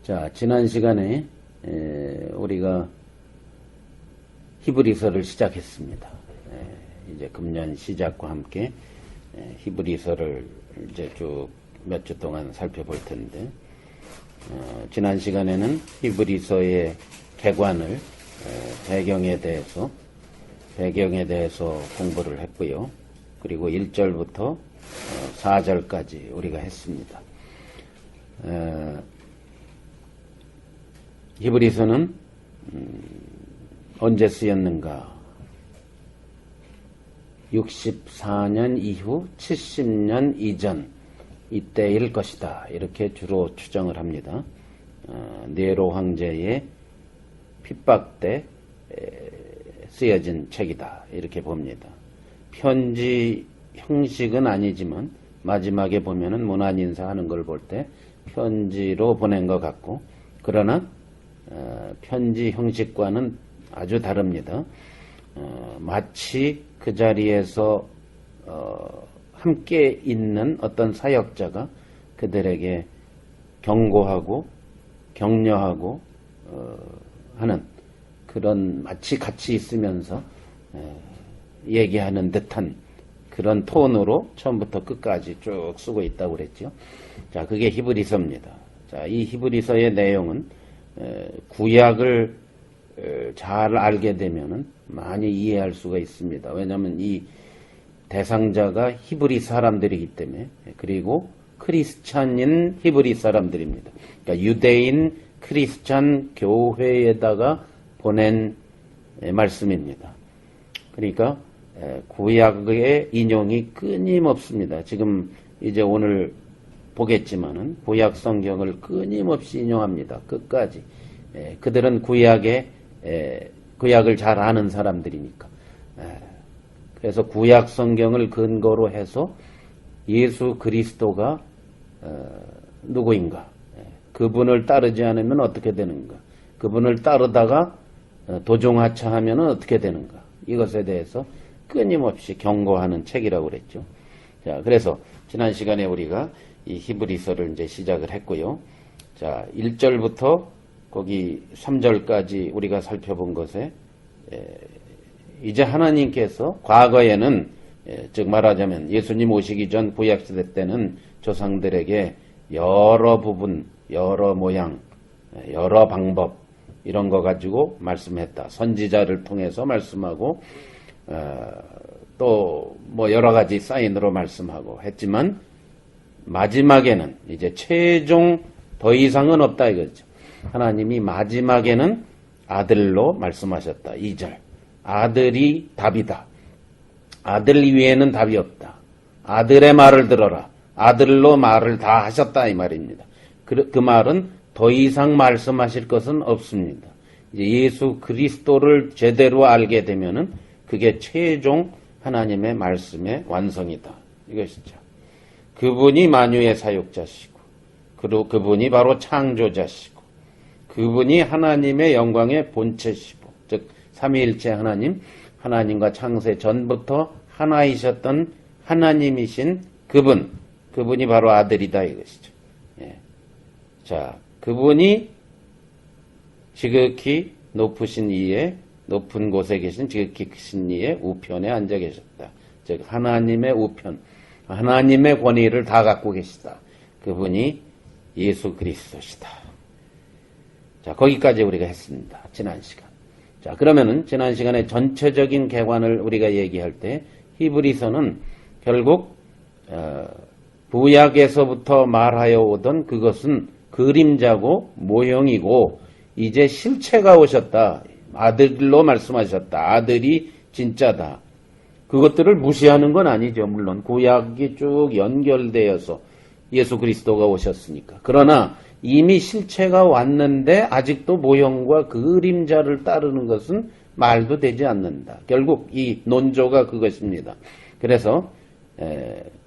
자, 지난 시간에 우리가 히브리서를 시작했습니다. 이제 금년 시작과 함께 히브리서를 이제 쭉 몇 주 동안 살펴볼 텐데, 지난 시간에는 히브리서의 개관을 배경에 대해서 공부를 했고요. 그리고 1절부터 4절까지 우리가 했습니다. 히브리서는 언제 쓰였는가? 64년 이후 70년 이전 이때일 것이다. 이렇게 주로 추정을 합니다. 네로 황제의 핍박 때 쓰여진 책이다. 이렇게 봅니다. 편지 형식은 아니지만 마지막에 보면은 문안인사하는 걸 볼 때 편지로 보낸 것 같고, 그러나 편지 형식과는 아주 다릅니다. 마치 그 자리에서 함께 있는 어떤 사역자가 그들에게 경고하고 격려하고 하는 그런, 마치 같이 있으면서 얘기하는 듯한 그런 톤으로 처음부터 끝까지 쭉 쓰고 있다고 그랬죠. 자, 그게 히브리서입니다. 자, 이 히브리서의 내용은 구약을 잘 알게 되면은 많이 이해할 수가 있습니다. 왜냐하면 이 대상자가 히브리 사람들이기 때문에, 그리고 크리스찬인 히브리 사람들입니다. 그러니까 유대인 크리스찬 교회에다가 보낸 말씀입니다. 그러니까 구약의 인용이 끊임없습니다. 지금 이제 오늘 보겠지만은 구약 성경을 끊임없이 인용합니다. 끝까지. 그들은 구약을 잘 아는 사람들이니까. 그래서 구약 성경을 근거로 해서 예수 그리스도가 누구인가, 그분을 따르지 않으면 어떻게 되는가, 그분을 따르다가 도종하차하면 어떻게 되는가, 이것에 대해서 끊임없이 경고하는 책이라고 그랬죠. 자, 그래서 지난 시간에 우리가 이 히브리서를 이제 시작을 했고요. 자, 1절부터 거기 3절까지 우리가 살펴본 것에 이제 하나님께서 과거에는, 즉 말하자면 예수님 오시기 전 구약시대 때는 조상들에게 여러 부분, 여러 모양, 여러 방법 이런 거 가지고 말씀했다. 선지자를 통해서 말씀하고 또 뭐 여러 가지 사인으로 말씀하고 했지만, 마지막에는 이제 최종 더 이상은 없다 이거죠. 하나님이 마지막에는 아들로 말씀하셨다. 2절. 아들이 답이다. 아들 이외에는 답이 없다. 아들의 말을 들어라. 아들로 말을 다 하셨다 이 말입니다. 그 말은 더 이상 말씀하실 것은 없습니다. 이제 예수 그리스도를 제대로 알게 되면은 그게 최종 하나님의 말씀의 완성이다. 이것이죠. 그분이 만유의 사역자시고, 그리고 그분이 바로 창조자시고, 그분이 하나님의 영광의 본체시고, 즉 삼위일체 하나님과 창세 전부터 하나이셨던 하나님이신 그분이 바로 아들이다 이것이죠. 예. 자, 그분이 지극히 높으신 이에, 높은 곳에 계신 지극히 크신 이의 우편에 앉아 계셨다. 즉 하나님의 우편, 하나님의 권위를 다 갖고 계시다. 그분이 예수 그리스도시다. 자, 거기까지 우리가 했습니다. 지난 시간. 자, 그러면은 지난 시간에 전체적인 개관을 우리가 얘기할 때 히브리서는 결국 구약에서부터 말하여 오던 그것은 그림자고 모형이고, 이제 실체가 오셨다. 아들로 말씀하셨다. 아들이 진짜다. 그것들을 무시하는 건 아니죠. 물론 구약이 쭉 연결되어서 예수 그리스도가 오셨으니까. 그러나 이미 실체가 왔는데 아직도 모형과 그림자를 따르는 것은 말도 되지 않는다. 결국 이 논조가 그것입니다. 그래서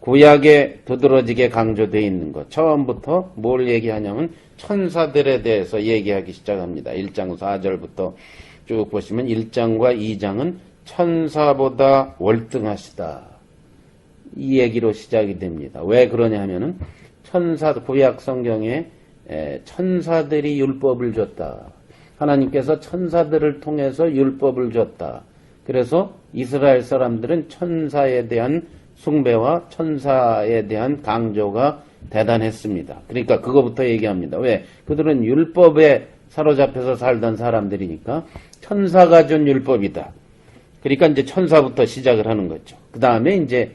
구약에 두드러지게 강조되어 있는 것, 처음부터 뭘 얘기하냐면 천사들에 대해서 얘기하기 시작합니다. 1장 4절부터 쭉 보시면 1장과 2장은 천사보다 월등하시다, 이 얘기로 시작이 됩니다. 왜 그러냐 하면은 구약 성경에 천사들이 율법을 줬다. 하나님께서 천사들을 통해서 율법을 줬다. 그래서 이스라엘 사람들은 천사에 대한 숭배와 천사에 대한 강조가 대단했습니다. 그러니까 그거부터 얘기합니다. 왜? 그들은 율법에 사로잡혀서 살던 사람들이니까 천사가 준 율법이다. 그러니까 이제 천사부터 시작을 하는 거죠. 그 다음에 이제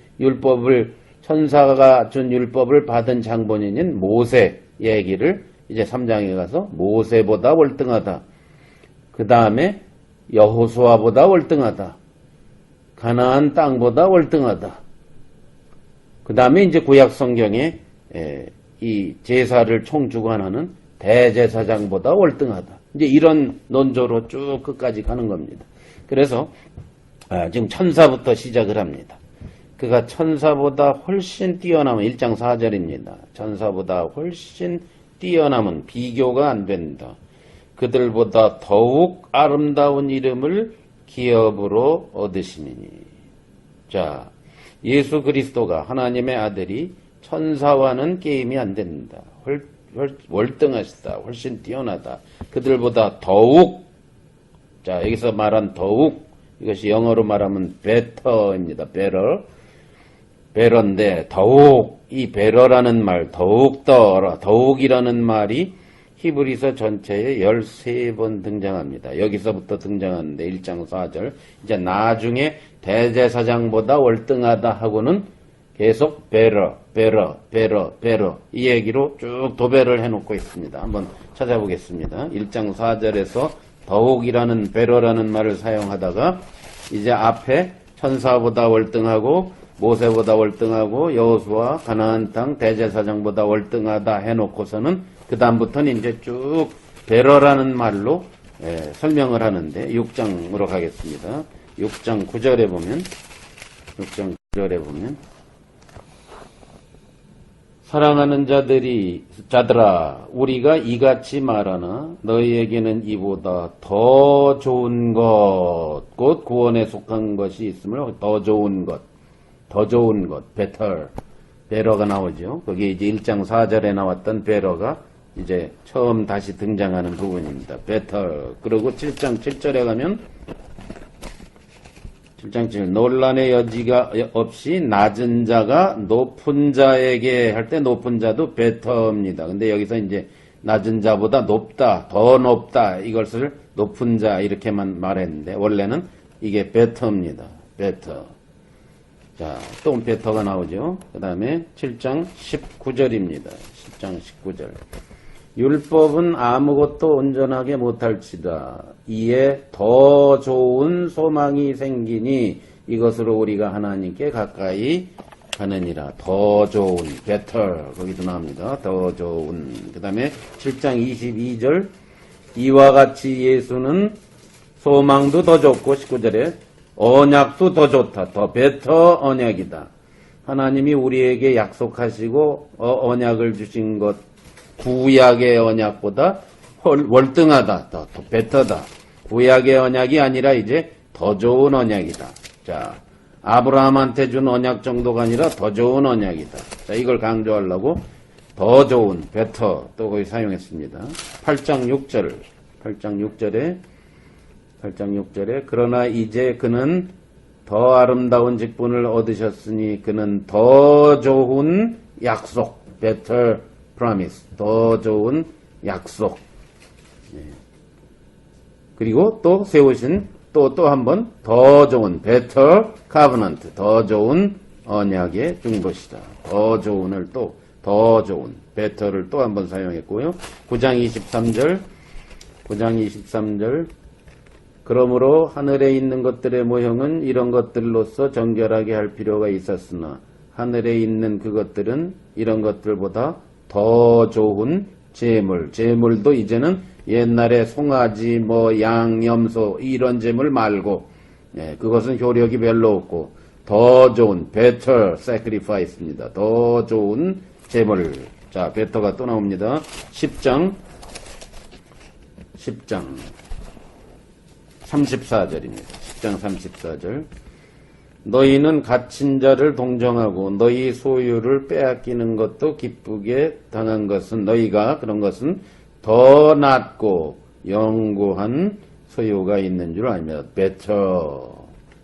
천사가 준 율법을 받은 장본인인 모세 얘기를 이제 3장에 가서 모세보다 월등하다. 그 다음에 여호수아보다 월등하다. 가나안 땅보다 월등하다. 그 다음에 이제 구약 성경에 이 제사를 총주관하는 대제사장보다 월등하다. 이제 이런 논조로 쭉 끝까지 가는 겁니다. 그래서 지금 천사부터 시작을 합니다. 그가 천사보다 훨씬 뛰어남은 1장 4절입니다. 천사보다 훨씬 뛰어남은 비교가 안 된다. 그들보다 더욱 아름다운 이름을 기업으로 얻으시니니. 자, 예수 그리스도가 하나님의 아들이 천사와는 게임이 안 된다. 월등하시다. 훨씬 뛰어나다. 그들보다 더욱, 자, 여기서 말한 더욱, 이것이 영어로 말하면 better입니다. better인데 더욱, 이 better라는 말, 더욱이라는 말이 히브리서 전체에 13번 등장합니다. 여기서부터 등장하는데 1장 4절. 이제 나중에 대제사장보다 월등하다 하고는 계속 better 이 얘기로 쭉 도배를 해놓고 있습니다. 한번 찾아보겠습니다. 1장 4절에서 더욱이라는 better라는 말을 사용하다가 이제 앞에 천사보다 월등하고 모세보다 월등하고 여호수아 가나안 땅 대제사장보다 월등하다 해놓고서는 그 다음부터는 이제 쭉 better라는 말로 설명을 하는데 6장으로 가겠습니다. 6장 9절에 보면 사랑하는 자들아 우리가 이같이 말하나 너희에게는 이보다 더 좋은 것 곧 구원에 속한 것이 있으므로 더 좋은 것 better가 나오죠. 거기 이제 1장 4절에 나왔던 better가 이제 처음 다시 등장하는 부분입니다. better. 그리고 7장 7절에 가면 7장 7 논란의 여지가 없이 낮은 자가 높은 자에게 할 때 높은 자도 better입니다. 근데 여기서 이제 낮은 자보다 높다, 더 높다 이것을 높은 자 이렇게만 말했는데 원래는 이게 better입니다. better. 자, 또 better가 나오죠. 그 다음에 7장 19절입니다. 10장 19절. 율법은 아무것도 온전하게 못할지다. 이에 더 좋은 소망이 생기니 이것으로 우리가 하나님께 가까이 가느니라. 더 좋은, better. 거기도 나옵니다. 더 좋은. 그 다음에 7장 22절. 이와 같이 예수는 소망도 더 좋고 19절에 언약도 더 좋다. 더 better 언약이다. 하나님이 우리에게 약속하시고 언약을 주신 것 구약의 언약보다 월등하다. 더 better다. 구약의 언약이 아니라 이제 더 좋은 언약이다. 자, 아브라함한테 준 언약 정도가 아니라 더 좋은 언약이다. 자, 이걸 강조하려고 더 좋은, better 또 거기 사용했습니다. 8장 6절에 그러나 이제 그는 더 아름다운 직분을 얻으셨으니 그는 더 좋은 약속, better promise, 더 좋은 약속. 그리고 또 세우신 또 한 번 더 좋은 better covenant, 더 좋은 언약의 준 것이다. 더 좋은을 또 더 좋은 better를 또 한 번 사용했고요. 9장 23절 그러므로 하늘에 있는 것들의 모형은 이런 것들로서 정결하게 할 필요가 있었으나 하늘에 있는 그것들은 이런 것들보다 더 좋은 제물도 이제는 옛날에 송아지, 양, 염소 이런 제물 말고 그것은 효력이 별로 없고 더 좋은 better sacrifice입니다. 더 좋은 제물. 자, better가 또 나옵니다. 10장 34절입니다. 10장 34절 너희는 갇힌 자를 동정하고 너희 소유를 빼앗기는 것도 기쁘게 당한 것은 너희가 그런 것은 더 낫고 영구한 소유가 있는 줄 알며 better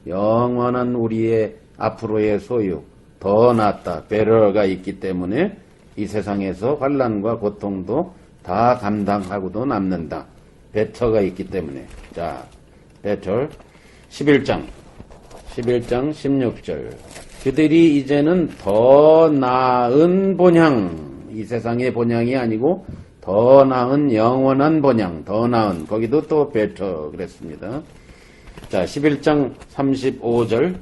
영원한 우리의 앞으로의 소유 더 낫다 better가 있기 때문에 이 세상에서 환난과 고통도 다 감당하고도 남는다. better가 있기 때문에 자 better 11장 16절 그들이 이제는 더 나은 본향 이 세상의 본향이 아니고 더 나은 영원한 본향 더 나은 거기도 또 better 그랬습니다. 자 11장 35절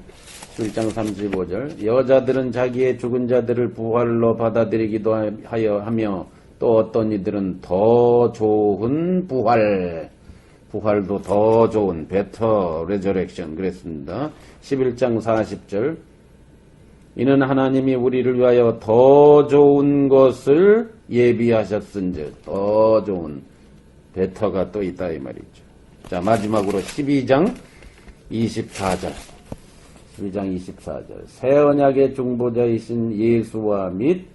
여자들은 자기의 죽은 자들을 부활로 받아들이기도 하며 또 어떤 이들은 더 좋은 부활도 더 좋은 better resurrection 그랬습니다. 11장 40절 이는 하나님이 우리를 위하여 더 좋은 것을 예비하셨은즉 더 좋은 better가 또 있다 이 말이죠. 자 마지막으로 12장 24절 새 언약의 중보자이신 예수와 및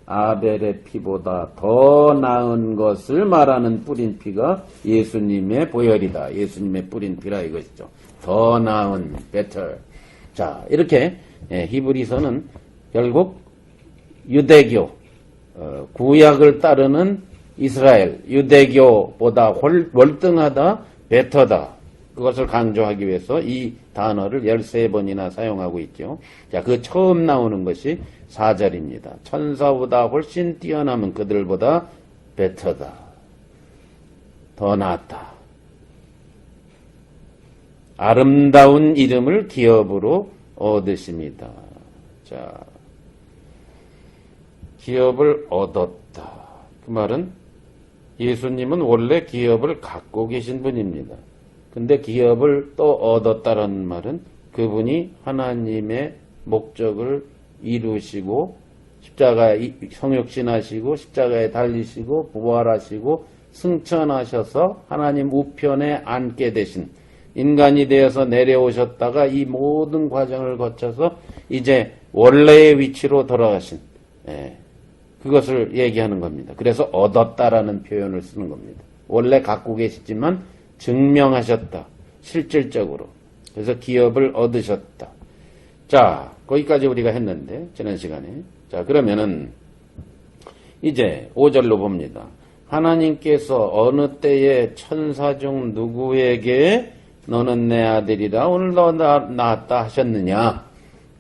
아벨의 피보다 더 나은 것을 말하는 뿌린 피가 예수님의 보혈이다. 예수님의 뿌린 피라 이것이죠. 더 나은 better. 자 이렇게 히브리서는 결국 유대교 구약을 따르는 이스라엘 유대교보다 월등하다 better다. 그것을 강조하기 위해서 이 단어를 13번이나 사용하고 있죠. 자, 그 처음 나오는 것이 4절입니다. 천사보다 훨씬 뛰어남은 그들보다 better다. 더 낫다. 아름다운 이름을 기업으로 얻으십니다. 자, 기업을 얻었다. 그 말은 예수님은 원래 기업을 갖고 계신 분입니다. 근데 기업을 또 얻었다라는 말은 그분이 하나님의 목적을 이루시고 십자가에 성육신하시고 십자가에 달리시고 부활하시고 승천하셔서 하나님 우편에 앉게 되신 인간이 되어서 내려오셨다가 이 모든 과정을 거쳐서 이제 원래의 위치로 돌아가신 그것을 얘기하는 겁니다. 그래서 얻었다라는 표현을 쓰는 겁니다. 원래 갖고 계시지만 증명하셨다. 실질적으로. 그래서 기업을 얻으셨다. 자, 거기까지 우리가 했는데 지난 시간에. 자, 그러면은 이제 5절로 봅니다. 하나님께서 어느 때에 천사 중 누구에게 너는 내 아들이라 오늘 너 낳았다 하셨느냐?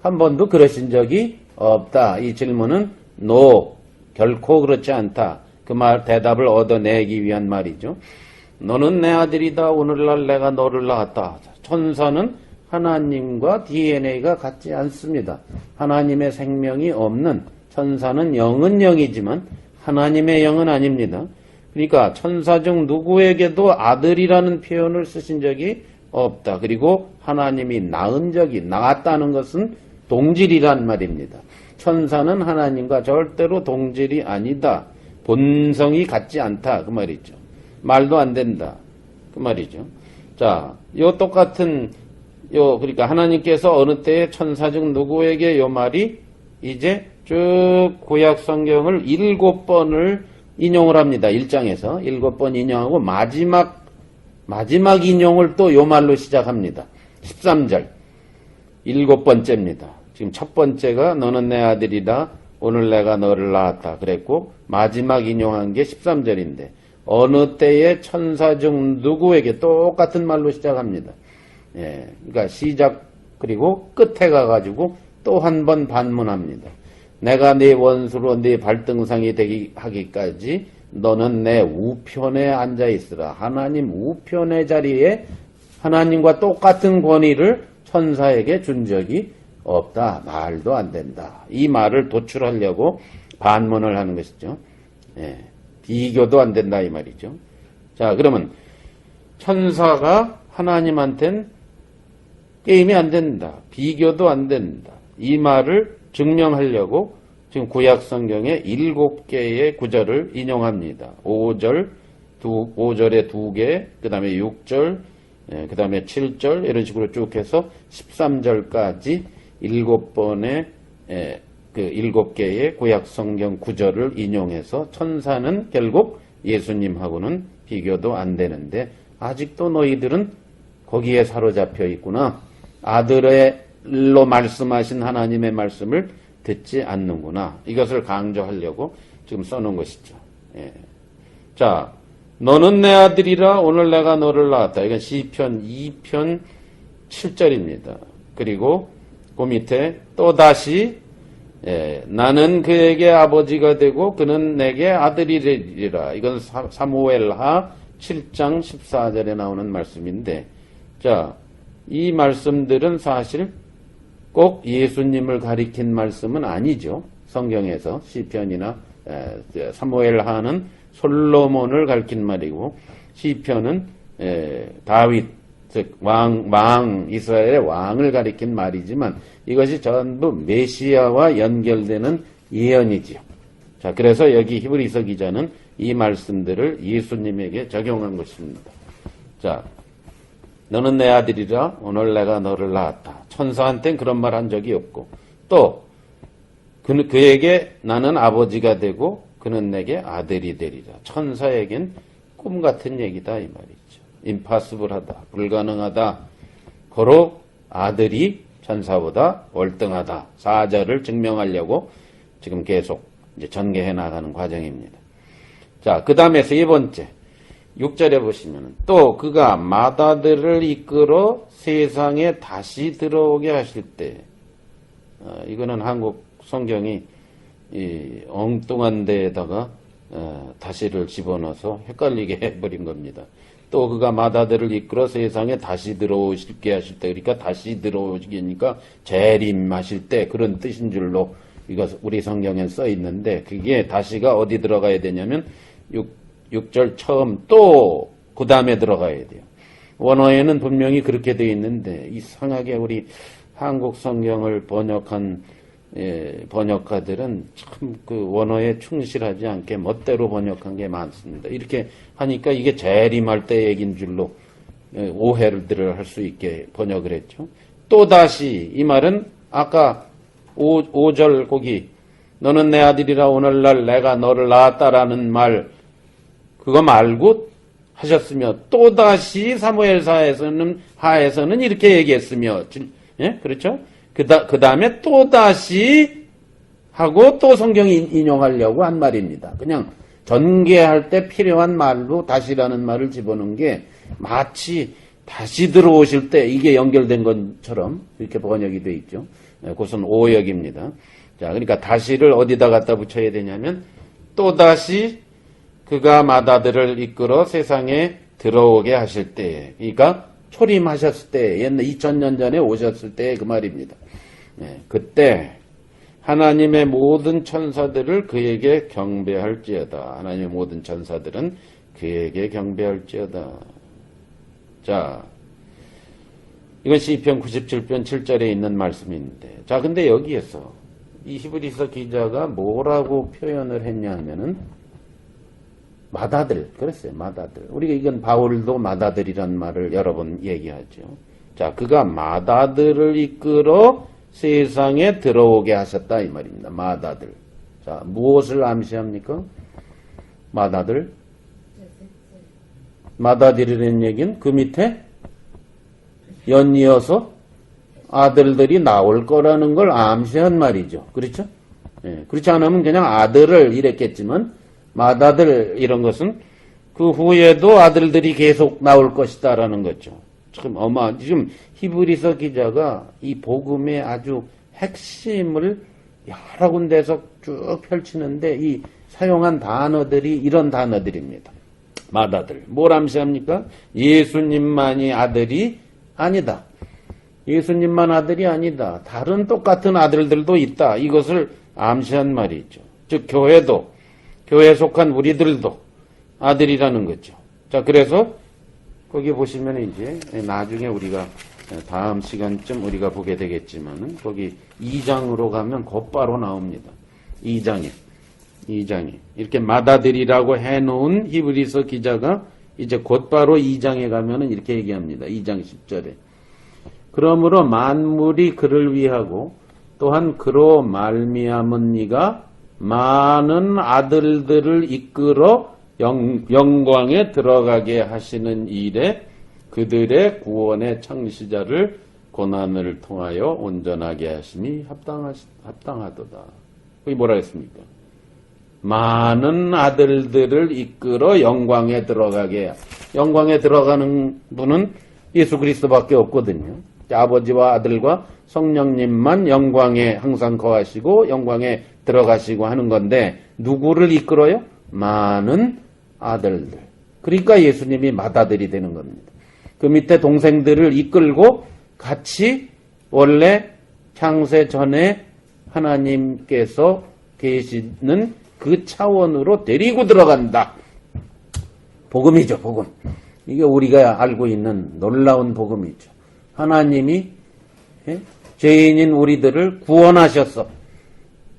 한 번도 그러신 적이 없다. 이 질문은 no, 결코 그렇지 않다. 그 말 대답을 얻어내기 위한 말이죠. 너는 내 아들이다. 오늘날 내가 너를 낳았다. 천사는 하나님과 DNA가 같지 않습니다. 하나님의 생명이 없는 천사는 영은 영이지만 하나님의 영은 아닙니다. 그러니까 천사 중 누구에게도 아들이라는 표현을 쓰신 적이 없다. 그리고 하나님이 낳았다는 것은 동질이란 말입니다. 천사는 하나님과 절대로 동질이 아니다. 본성이 같지 않다. 그 말이죠. 말도 안 된다. 그 말이죠. 자, 요 똑같은, 그러니까 하나님께서 어느 때에 천사 중 누구에게 요 말이 이제 쭉 구약 성경을 7번을 인용을 합니다. 1장에서 7번 인용하고 마지막 인용을 또 요 말로 시작합니다. 13절. 7번째입니다. 지금 첫 번째가 너는 내 아들이다. 오늘 내가 너를 낳았다. 그랬고, 마지막 인용한 게 13절인데, 어느 때에 천사 중 누구에게 똑같은 말로 시작합니다. 그러니까 시작, 그리고 끝에 가가지고 또 한 번 반문합니다. 내가 네 원수로 네 발등상이 되기 하기까지 너는 내 우편에 앉아 있으라. 하나님 우편의 자리에 하나님과 똑같은 권위를 천사에게 준 적이 없다. 말도 안 된다. 이 말을 도출하려고 반문을 하는 것이죠. 비교도 안 된다 이 말이죠. 자, 그러면 천사가 하나님한테는 게임이 안 된다. 비교도 안 된다. 이 말을 증명하려고 지금 구약 성경에 7개의 구절을 인용합니다. 5절에 2개, 그 다음에 6절, 그 다음에 7절 이런 식으로 쭉 해서 13절까지 7번의 그 7개의 구약 성경 구절을 인용해서 천사는 결국 예수님하고는 비교도 안 되는데 아직도 너희들은 거기에 사로잡혀 있구나. 아들로 말씀하신 하나님의 말씀을 듣지 않는구나. 이것을 강조하려고 지금 써놓은 것이죠. 예. 자, 너는 내 아들이라 오늘 내가 너를 낳았다. 이건 시편 2편 7절입니다. 그리고 그 밑에 또다시 나는 그에게 아버지가 되고 그는 내게 아들이 되리라. 이건 사무엘하 7장 14절에 나오는 말씀인데, 자, 이 말씀들은 사실 꼭 예수님을 가리킨 말씀은 아니죠. 성경에서 시편이나 사무엘하는 솔로몬을 가리킨 말이고, 시편은 다윗, 즉 이스라엘의 왕을 가리킨 말이지만 이것이 전부 메시아와 연결되는 예언이지요. 자, 그래서 여기 히브리서 기자는 이 말씀들을 예수님에게 적용한 것입니다. 자, 너는 내 아들이라 오늘 내가 너를 낳았다. 천사한테는 그런 말 한 적이 없고, 또 그에게 나는 아버지가 되고 그는 내게 아들이 되리라. 천사에겐 꿈 같은 얘기다 이 말이죠. 임파서블하다, 불가능하다. 고로 아들이 천사보다 월등하다. 사절을 증명하려고 지금 계속 이제 전개해 나가는 과정입니다. 자, 그 다음에 세 번째 6절에 보시면 또 그가 맏아들을 이끌어 세상에 다시 들어오게 하실 때, 이거는 한국 성경이 이 엉뚱한 데에다가 다시를 집어넣어서 헷갈리게 해버린 겁니다. 또 그가 맏아들을 이끌어 세상에 다시 들어오실게 하실 때, 그러니까 다시 들어오시니까 재림하실 때 그런 뜻인 줄로 이것 우리 성경에 써 있는데, 그게 다시가 어디 들어가야 되냐면 6절 처음 또 그 다음에 들어가야 돼요. 원어에는 분명히 그렇게 되어 있는데 이상하게 우리 한국 성경을 번역한 번역가들은 참 그 원어에 충실하지 않게 멋대로 번역한 게 많습니다. 이렇게 하니까 이게 재림할 때 얘기인 줄로 오해를 할 수 있게 번역을 했죠. 또다시 이 말은 아까 5절 거기 너는 내 아들이라 오늘날 내가 너를 낳았다라는 말 그거 말고 하셨으며, 또다시 사무엘하에서는 이렇게 얘기했으며, 예? 그렇죠? 그 다음에 또다시 하고 또 성경이 인용하려고 한 말입니다. 그냥 전개할 때 필요한 말로 다시라는 말을 집어넣은 게 마치 다시 들어오실 때 이게 연결된 것처럼 이렇게 번역이 되어 있죠. 그것은 오역입니다. 자, 그러니까 다시를 어디다 갖다 붙여야 되냐면 또다시 그가 맏아들을 이끌어 세상에 들어오게 하실 때, 그러니까 초림하셨을 때, 옛날 2000년 전에 오셨을 때 그 말입니다. 그때 하나님의 모든 천사들을 그에게 경배할지어다. 하나님의 모든 천사들은 그에게 경배할지어다. 자, 이건 시편 97편 7절에 있는 말씀인데, 자, 근데 여기에서 이 히브리서 기자가 뭐라고 표현을 했냐 하면은 맏아들, 그랬어요. 맏아들. 우리가 이건 바울도 맏아들이란 말을 여러 번 얘기하죠. 자, 그가 맏아들을 이끌어 세상에 들어오게 하셨다 이 말입니다. 맏아들. 자, 무엇을 암시합니까? 맏아들. 맏아들이라는 얘기는 그 밑에 연이어서 아들들이 나올 거라는 걸 암시한 말이죠. 그렇죠? 예, 그렇지 않으면 그냥 아들을 이랬겠지만 맏아들 이런 것은 그 후에도 아들들이 계속 나올 것이다라는 거죠. 참 지금 히브리서 기자가 이 복음의 아주 핵심을 여러 군데서 쭉 펼치는데 이 사용한 단어들이 이런 단어들입니다. 맏아들. 뭘 암시합니까? 예수님만이 아들이 아니다. 예수님만 아들이 아니다. 다른 똑같은 아들들도 있다. 이것을 암시한 말이죠. 즉 교회에 속한 우리들도 아들이라는 거죠. 자, 그래서 거기 보시면 이제 나중에 우리가 다음 시간쯤 우리가 보게 되겠지만은 거기 2장으로 가면 곧바로 나옵니다. 2장에 이렇게 맏아들이라고 해놓은 히브리서 기자가 이제 곧바로 2장에 가면은 이렇게 얘기합니다. 2장 10절에 그러므로 만물이 그를 위하고 또한 그로 말미암은 이가 많은 아들들을 이끌어 영광에 들어가게 하시는 일에 그들의 구원의 창시자를 고난을 통하여 온전하게 하심이 합당하도다. 그게 뭐라 했습니까? 많은 아들들을 이끌어 영광에 들어가게. 영광에 들어가는 분은 예수 그리스도밖에 없거든요. 아버지와 아들과 성령님만 영광에 항상 거하시고 영광에 들어가시고 하는 건데 누구를 이끌어요? 많은 아들들. 그러니까 예수님이 맏아들이 되는 겁니다. 그 밑에 동생들을 이끌고 같이 원래 창세 전에 하나님께서 계시는 그 차원으로 데리고 들어간다. 복음이죠, 복음. 이게 우리가 알고 있는 놀라운 복음이죠. 하나님이 죄인인 우리들을 구원하셔서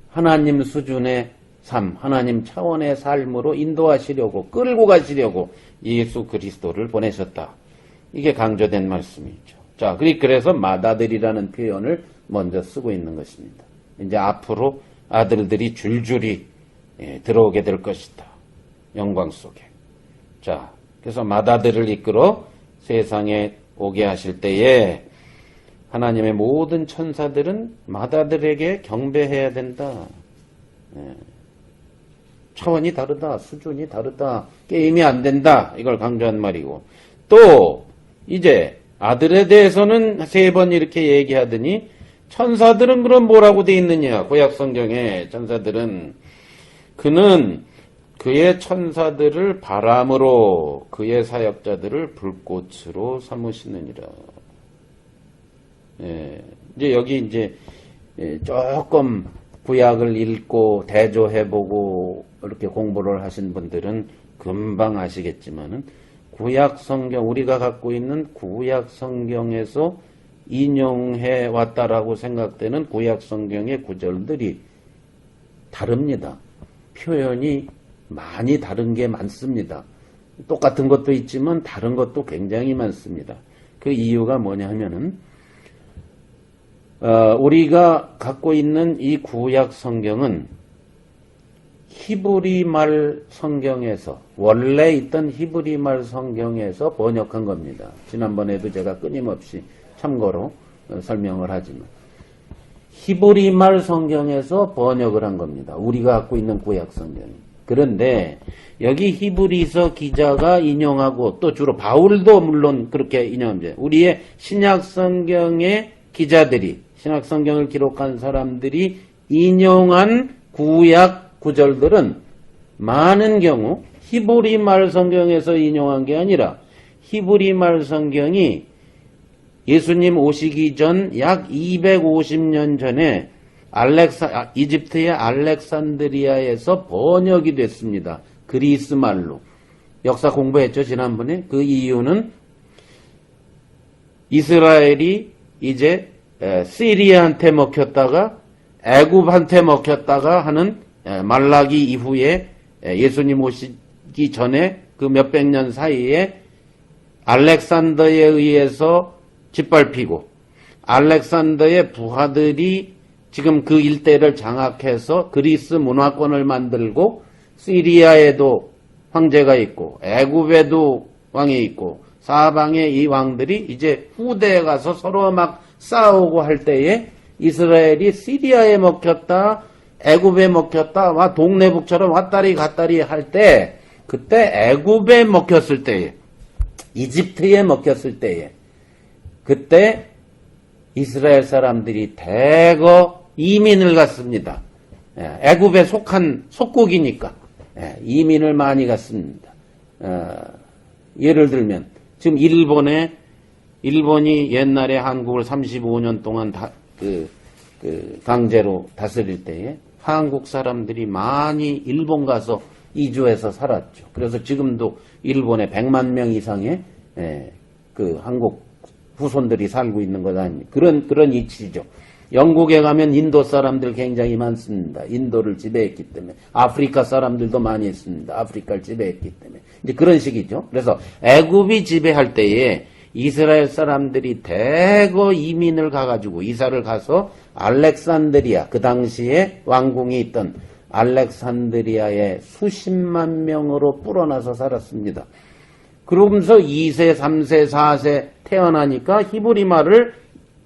하나님 수준의 삶, 하나님 차원의 삶으로 인도하시려고, 끌고 가시려고 예수 그리스도를 보내셨다. 이게 강조된 말씀이죠. 자, 그래서 맏아들이라는 표현을 먼저 쓰고 있는 것입니다. 이제 앞으로 아들들이 줄줄이 들어오게 될 것이다. 영광 속에. 자, 그래서 맏아들을 이끌어 세상에 오게 하실 때에 하나님의 모든 천사들은 맏아들에게 경배해야 된다. 차원이 다르다. 수준이 다르다. 게임이 안 된다. 이걸 강조한 말이고. 또 이제 아들에 대해서는 3번 이렇게 얘기하더니 천사들은 그럼 뭐라고 돼 있느냐. 구약성경에 천사들은 그는 그의 천사들을 바람으로 그의 사역자들을 불꽃으로 삼으시느니라. 이제 여기 이제 조금 구약을 읽고 대조해보고 이렇게 공부를 하신 분들은 금방 아시겠지만은 구약 성경, 우리가 갖고 있는 구약 성경에서 인용해 왔다라고 생각되는 구약 성경의 구절들이 다릅니다. 표현이 많이 다른 게 많습니다. 똑같은 것도 있지만 다른 것도 굉장히 많습니다. 그 이유가 뭐냐 하면은 우리가 갖고 있는 이 구약 성경은 히브리 말 성경에서 원래 있던 히브리 말 성경에서 번역한 겁니다. 지난번에도 제가 끊임없이 참고로 설명을 하지만 히브리 말 성경에서 번역을 한 겁니다. 우리가 갖고 있는 구약 성경이. 그런데 여기 히브리서 기자가 인용하고 또 주로 바울도 물론 그렇게 인용합니다. 우리의 신약 성경의 기자들이 신약 성경을 기록한 사람들이 인용한 구약 구절들은 많은 경우 히브리 말 성경에서 인용한 게 아니라 히브리 말 성경이 예수님 오시기 전 약 250년 전에 이집트의 알렉산드리아에서 번역이 됐습니다. 그리스 말로. 역사 공부했죠, 지난번에. 그 이유는 이스라엘이 이제 시리아한테 먹혔다가 애굽한테 먹혔다가 하는 말라기 이후에 예수님 오시기 전에 그 몇백 년 사이에 알렉산더에 의해서 짓밟히고 알렉산더의 부하들이 지금 그 일대를 장악해서 그리스 문화권을 만들고 시리아에도 황제가 있고 애굽에도 왕이 있고 사방에 이 왕들이 이제 후대에 가서 서로 막 싸우고 할 때에 이스라엘이 시리아에 먹혔다 애굽에 먹혔다 와 동네북처럼 왔다리 갔다리 할 때 그때 애굽에 먹혔을 때에 이집트에 먹혔을 때에 그때 이스라엘 사람들이 대거 이민을 갔습니다. 애굽에 속한 속국이니까 이민을 많이 갔습니다. 예를 들면 지금 일본이 옛날에 한국을 35년 동안 강제로 다스릴 때에 한국 사람들이 많이 일본 가서 이주해서 살았죠. 그래서 지금도 일본에 100만 명 이상의 그 한국 후손들이 살고 있는 것 아닙니까? 그런 이치죠. 영국에 가면 인도 사람들 굉장히 많습니다. 인도를 지배했기 때문에. 아프리카 사람들도 많이 있습니다. 아프리카를 지배했기 때문에. 이제 그런 식이죠. 그래서 애굽이 지배할 때에 이스라엘 사람들이 대거 이민을 가가지고 이사를 가서 알렉산드리아, 그 당시에 왕궁이 있던 알렉산드리아에 수십만 명으로 불어나서 살았습니다. 그러면서 2세, 3세, 4세 태어나니까 히브리 말을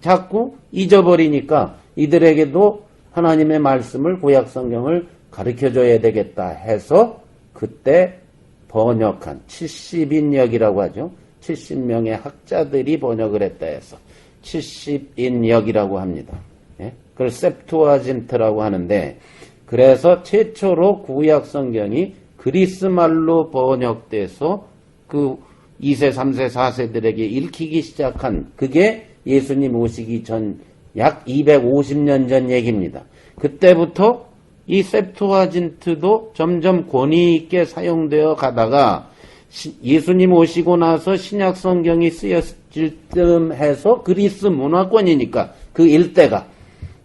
자꾸 잊어버리니까 이들에게도 하나님의 말씀을, 구약 성경을 가르쳐줘야 되겠다 해서 그때 번역한 70인역이라고 하죠. 70명의 학자들이 번역을 했다 해서 70인역이라고 합니다. 예? 그걸 셉투아진트라고 하는데, 그래서 최초로 구약 성경이 그리스 말로 번역돼서 그 2세, 3세, 4세들에게 읽히기 시작한, 그게 예수님 오시기 전 약 250년 전 얘기입니다. 그때부터 이 셉투아진트도 점점 권위 있게 사용되어 가다가 예수님 오시고 나서 신약 성경이 쓰여질 쯤 해서 그리스 문화권이니까 그 일대가,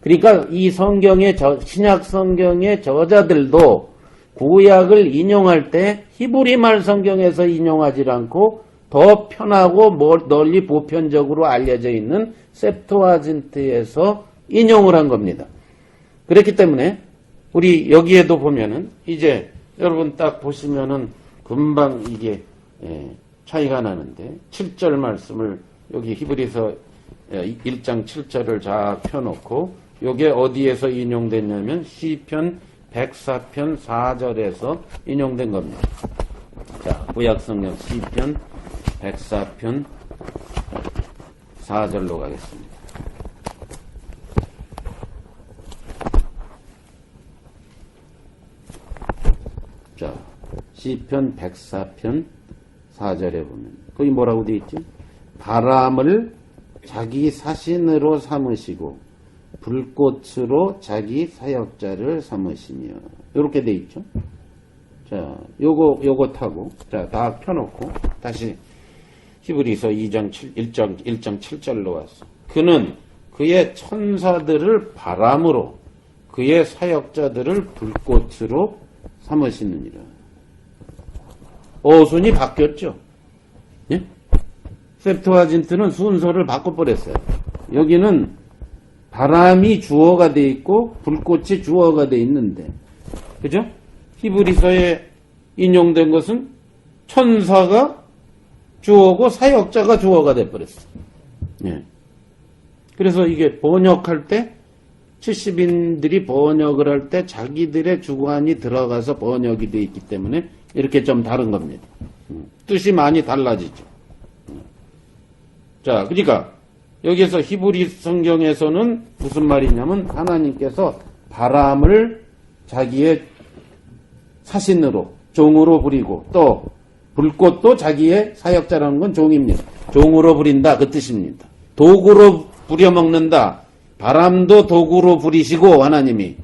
그러니까 이 성경의 신약 성경의 저자들도 구약을 인용할 때 히브리 말 성경에서 인용하지 않고 더 편하고 널리 보편적으로 알려져 있는 셉투아진트에서 인용을 한 겁니다. 그렇기 때문에 우리 여기에도 보면은 이제 여러분 딱 보시면은 금방 이게 차이가 나는데, 7절 말씀을 여기 히브리서 1장 7절을 쫙 펴놓고 요게 어디에서 인용됐냐면 시편 104편 4절에서 인용된 겁니다. 자, 구약성경 시편 104편 4절로 가겠습니다. 자, 시편 104편 4절에 보면 거기 뭐라고 되어 있지? 바람을 자기 사신으로 삼으시고 불꽃으로 자기 사역자를 삼으시며, 이렇게 돼 있죠. 자, 요거 타고, 자, 다 펴놓고 다시 히브리서 1장 7절로 왔어. 그는 그의 천사들을 바람으로 그의 사역자들을 불꽃으로 삼으시느니라. 어순이 바뀌었죠. 예? 셉투아진트는 순서를 바꿔버렸어요. 여기는 바람이 주어가 돼 있고 불꽃이 주어가 돼 있는데, 그죠? 히브리서에 인용된 것은 천사가 주어고 사역자가 주어가 돼 버렸어. 예. 그래서 이게 번역할 때 70인들이 번역을 할 때 자기들의 주관이 들어가서 번역이 돼 있기 때문에 이렇게 좀 다른 겁니다. 뜻이 많이 달라지죠. 자, 그러니까 여기에서 히브리 성경에서는 무슨 말이냐면 하나님께서 바람을 자기의 사신으로, 종으로 부리고, 또 불꽃도 자기의 사역자라는 건 종입니다. 종으로 부린다, 그 뜻입니다. 도구로 부려먹는다. 바람도 도구로 부리시고 하나님이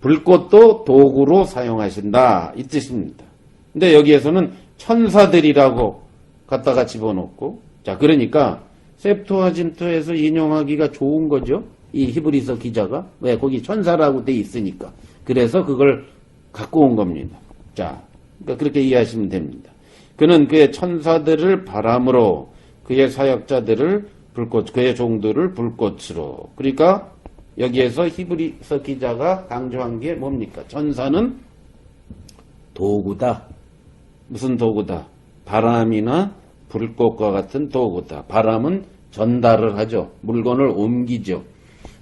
불꽃도 도구로 사용하신다, 이 뜻입니다. 근데 여기에서는 천사들이라고 갖다가 집어넣고, 자, 그러니까 셉투아진트에서 인용하기가 좋은 거죠. 이 히브리서 기자가. 왜? 거기 천사라고 돼 있으니까. 그래서 그걸 갖고 온 겁니다. 자, 그러니까 그렇게 이해하시면 됩니다. 그는 그의 천사들을 바람으로, 그의 사역자들을 불꽃, 그의 종들을 불꽃으로. 그러니까 여기에서 히브리서 기자가 강조한 게 뭡니까? 천사는 도구다. 무슨 도구다? 바람이나 불꽃과 같은 도구다. 바람은 전달을 하죠. 물건을 옮기죠.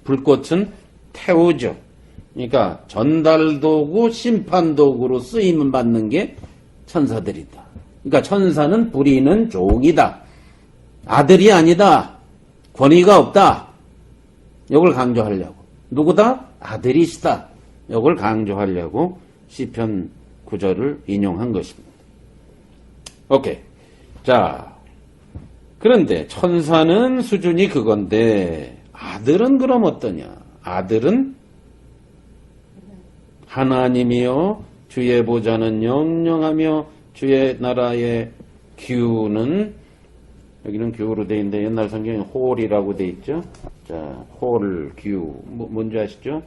불꽃은 태우죠. 그러니까 전달도구, 심판도구로 쓰임을 받는 게 천사들이다. 그러니까 천사는 부리는 종이다. 아들이 아니다. 권위가 없다. 이걸 강조하려고. 누구다? 아들이시다. 이걸 강조하려고 시편 9절을 인용한 것입니다. 오케이. 자, 그런데 천사는 수준이 그건데 아들은 그럼 어떠냐? 아들은 하나님이요 주의 보좌는 영영하며 주의 나라의 규는, 여기는 규로 되어 있는데 옛날 성경에 홀이라고 되어 있죠. 자, 홀, 규 뭔지 아시죠?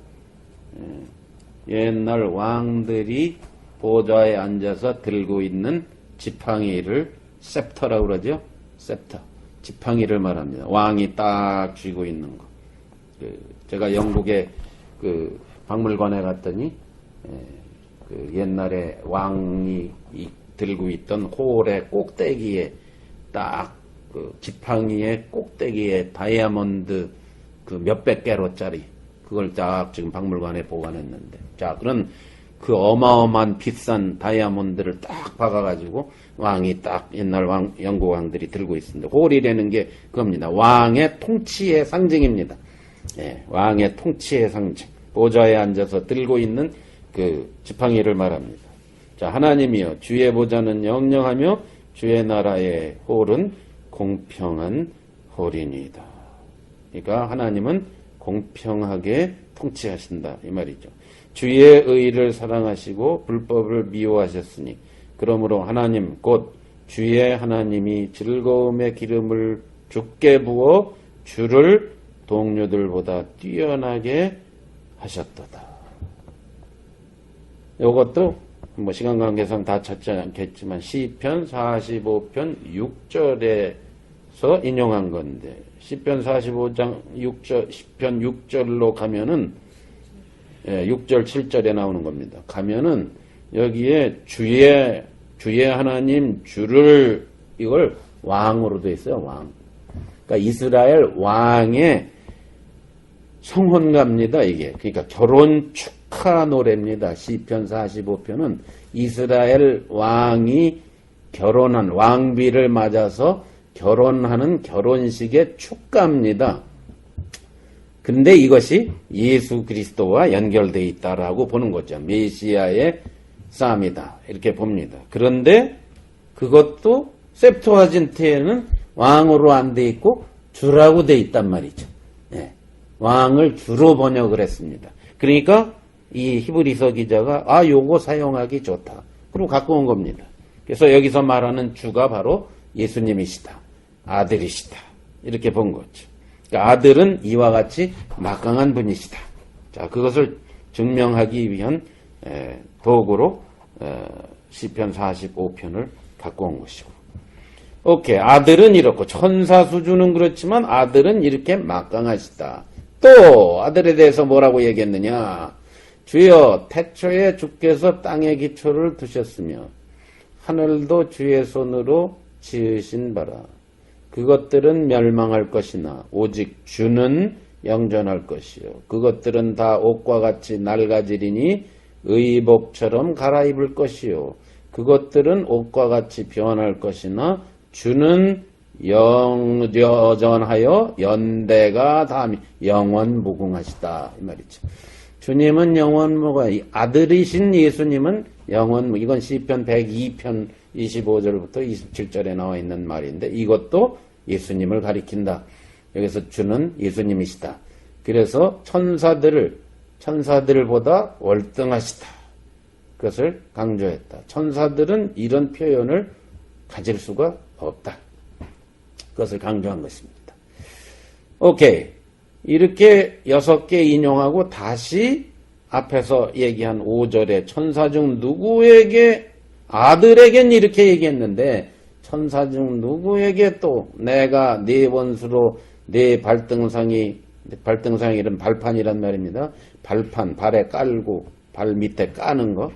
옛날 왕들이 보좌에 앉아서 들고 있는 지팡이를 셉터라고 그러죠. 셉터. 지팡이를 말합니다. 왕이 딱 쥐고 있는 거. 제가 영국의 박물관에 갔더니 옛날에 왕이 들고 있던 홀의 꼭대기에 딱 지팡이의 꼭대기에 다이아몬드 몇백 개로짜리 그걸 딱 지금 박물관에 보관했는데, 자, 그런 그 어마어마한 비싼 다이아몬드를 딱 박아가지고 왕이 딱 옛날 영국 왕들이 들고 있습니다. 홀이라는 게 그겁니다. 왕의 통치의 상징입니다. 예, 왕의 통치의 상징. 보좌에 앉아서 들고 있는 그 지팡이를 말합니다. 자, 하나님이여, 주의 보좌는 영영하며 주의 나라의 홀은 공평한 홀이니이다. 그러니까 하나님은 공평하게 통치하신다 이 말이죠. 주의 의를 사랑하시고 불법을 미워하셨으니 그러므로 하나님 곧 주의 하나님이 즐거움의 기름을 주께 부어 주를 동료들보다 뛰어나게 하셨도다. 이것도 뭐 시간 관계상 다 찾지 않겠지만 시편 45편 6절에서 인용한 건데, 시편 45장 6절, 시편 6절로 가면은 6절 7절에 나오는 겁니다. 가면은 여기에 주의 하나님 주를 이걸 왕으로 돼 있어요. 왕. 그러니까 이스라엘 왕의 성혼가입니다. 이게. 그러니까 결혼 축하 노래입니다. 시편 45편은 이스라엘 왕이 결혼한 왕비를 맞아서 결혼하는 결혼식의 축가입니다. 근데 이것이 예수 그리스도와 연결되어 있다라고 보는 거죠. 메시아의 쌈이다 이렇게 봅니다. 그런데 그것도 셉투아진트에는 왕으로 안 돼 있고 주라고 돼 있단 말이죠. 네. 왕을 주로 번역을 했습니다. 그러니까 이 히브리서 기자가 요거 사용하기 좋다. 그리고 갖고 온 겁니다. 그래서 여기서 말하는 주가 바로 예수님이시다. 아들이시다. 이렇게 본 거죠. 그러니까 아들은 이와 같이 막강한 분이시다. 자, 그것을 증명하기 위한 도구로 시편 45편을 갖고 온 것이고. 오케이. 아들은 이렇고 천사 수준은 그렇지만 아들은 이렇게 막강하시다. 또 아들에 대해서 뭐라고 얘기했느냐. 주여 태초에 주께서 땅의 기초를 두셨으며 하늘도 주의 손으로 지으신 바라. 그것들은 멸망할 것이나 오직 주는 영존할 것이요. 그것들은 다 옷과 같이 낡아지리니 의복처럼 갈아입을 것이요. 그것들은 옷과 같이 변할 것이나 주는 여전하여 연대가 다함이 영원 무궁하시다 이 말이죠. 주님은 영원 무궁하, 아들이신 예수님은 영원, 이건 시편 102편 25절부터 27절에 나와 있는 말인데 이것도 예수님을 가리킨다. 여기서 주는 예수님이시다. 그래서 천사들보다 월등하시다. 그것을 강조했다. 천사들은 이런 표현을 가질 수가 없다. 그것을 강조한 것입니다. 오케이. 이렇게 6개 인용하고 다시 앞에서 얘기한 5절에 천사 중 누구에게 아들에겐 이렇게 얘기했는데 천사 중 누구에게 또 내가 네 원수로 네 발등상이 이런 발판이란 말입니다. 발판, 발에 깔고 발 밑에 까는 거,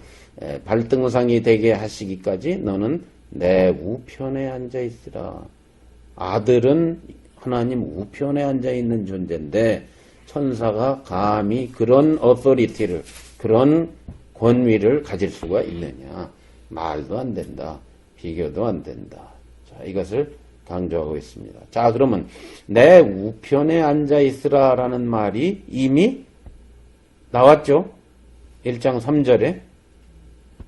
발등상이 되게 하시기까지 너는 내 우편에 앉아 있으라. 아들은 하나님 우편에 앉아 있는 존재인데 천사가 감히 그런 어소리티를, 그런 권위를 가질 수가 있느냐. 말도 안 된다. 비교도 안 된다. 자, 이것을 강조하고 있습니다. 자, 그러면 내 우편에 앉아 있으라 라는 말이 이미 나왔죠? 1장 3절에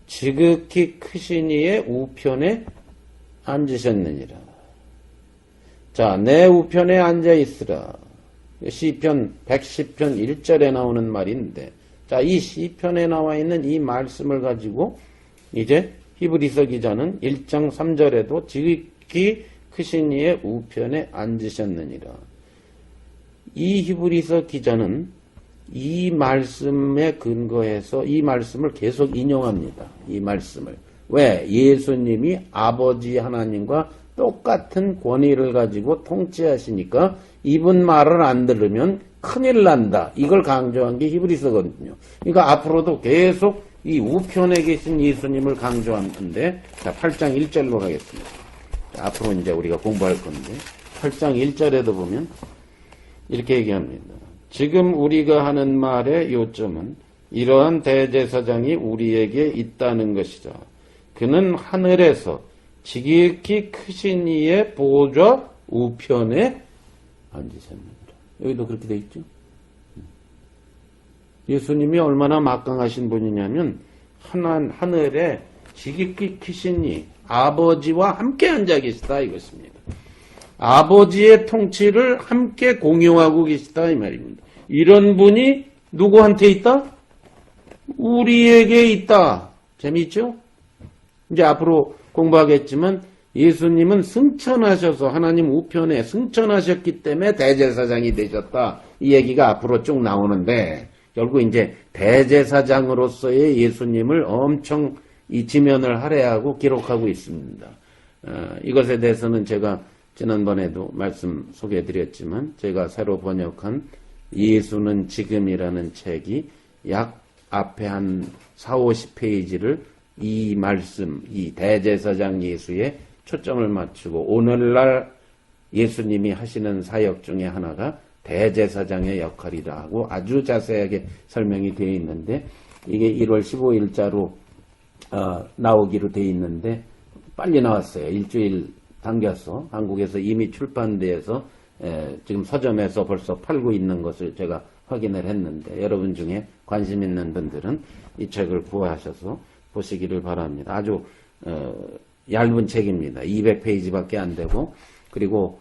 지극히 크신 이의 우편에 앉으셨느니라. 자, 내 우편에 앉아 있으라. 시편 110편 1절에 나오는 말인데, 자, 이 시편에 나와 있는 이 말씀을 가지고 이제 히브리서 기자는 1장 3절에도 지극히 크신 이의 우편에 앉으셨느니라. 이 히브리서 기자는 이 말씀에 근거해서 이 말씀을 계속 인용합니다. 이 말씀을. 왜? 예수님이 아버지 하나님과 똑같은 권위를 가지고 통치하시니까 이분 말을 안 들으면 큰일 난다. 이걸 강조한 게 히브리서거든요. 그러니까 앞으로도 계속 이 우편에 계신 예수님을 강조하는데, 자, 8장 1절로 가겠습니다. 자, 앞으로 이제 우리가 공부할 건데, 8장 1절에도 보면 이렇게 얘기합니다. 지금 우리가 하는 말의 요점은 이러한 대제사장이 우리에게 있다는 것이다. 그는 하늘에서 지극히 크신 이의 보좌 우편에 앉으셨느니라. 여기도 그렇게 돼 있죠. 예수님이 얼마나 막강하신 분이냐면 하늘에 지극히 크신 이 아버지와 함께 앉아 계시다 이것입니다. 아버지의 통치를 함께 공유하고 계시다 이 말입니다. 이런 분이 누구한테 있다? 우리에게 있다. 재미있죠? 이제 앞으로 공부하겠지만 예수님은 승천하셔서 하나님 우편에 승천하셨기 때문에 대제사장이 되셨다. 이 얘기가 앞으로 쭉 나오는데 결국 이제 대제사장으로서의 예수님을 엄청 이 지면을 할애하고 기록하고 있습니다. 이것에 대해서는 제가 지난번에도 말씀 소개해드렸지만 제가 새로 번역한 예수는 지금이라는 책이 약 앞에 한 40, 50페이지를 이 말씀, 이 대제사장 예수에 초점을 맞추고 오늘날 예수님이 하시는 사역 중에 하나가 대제사장의 역할이라 하고 아주 자세하게 설명이 되어 있는데 이게 1월 15일자로 나오기로 되어 있는데 빨리 나왔어요. 일주일 당겨서 한국에서 이미 출판돼서 지금 서점에서 벌써 팔고 있는 것을 제가 확인을 했는데 여러분 중에 관심 있는 분들은 이 책을 구하셔서 보시기를 바랍니다. 아주 얇은 책입니다. 200페이지밖에 안 되고 그리고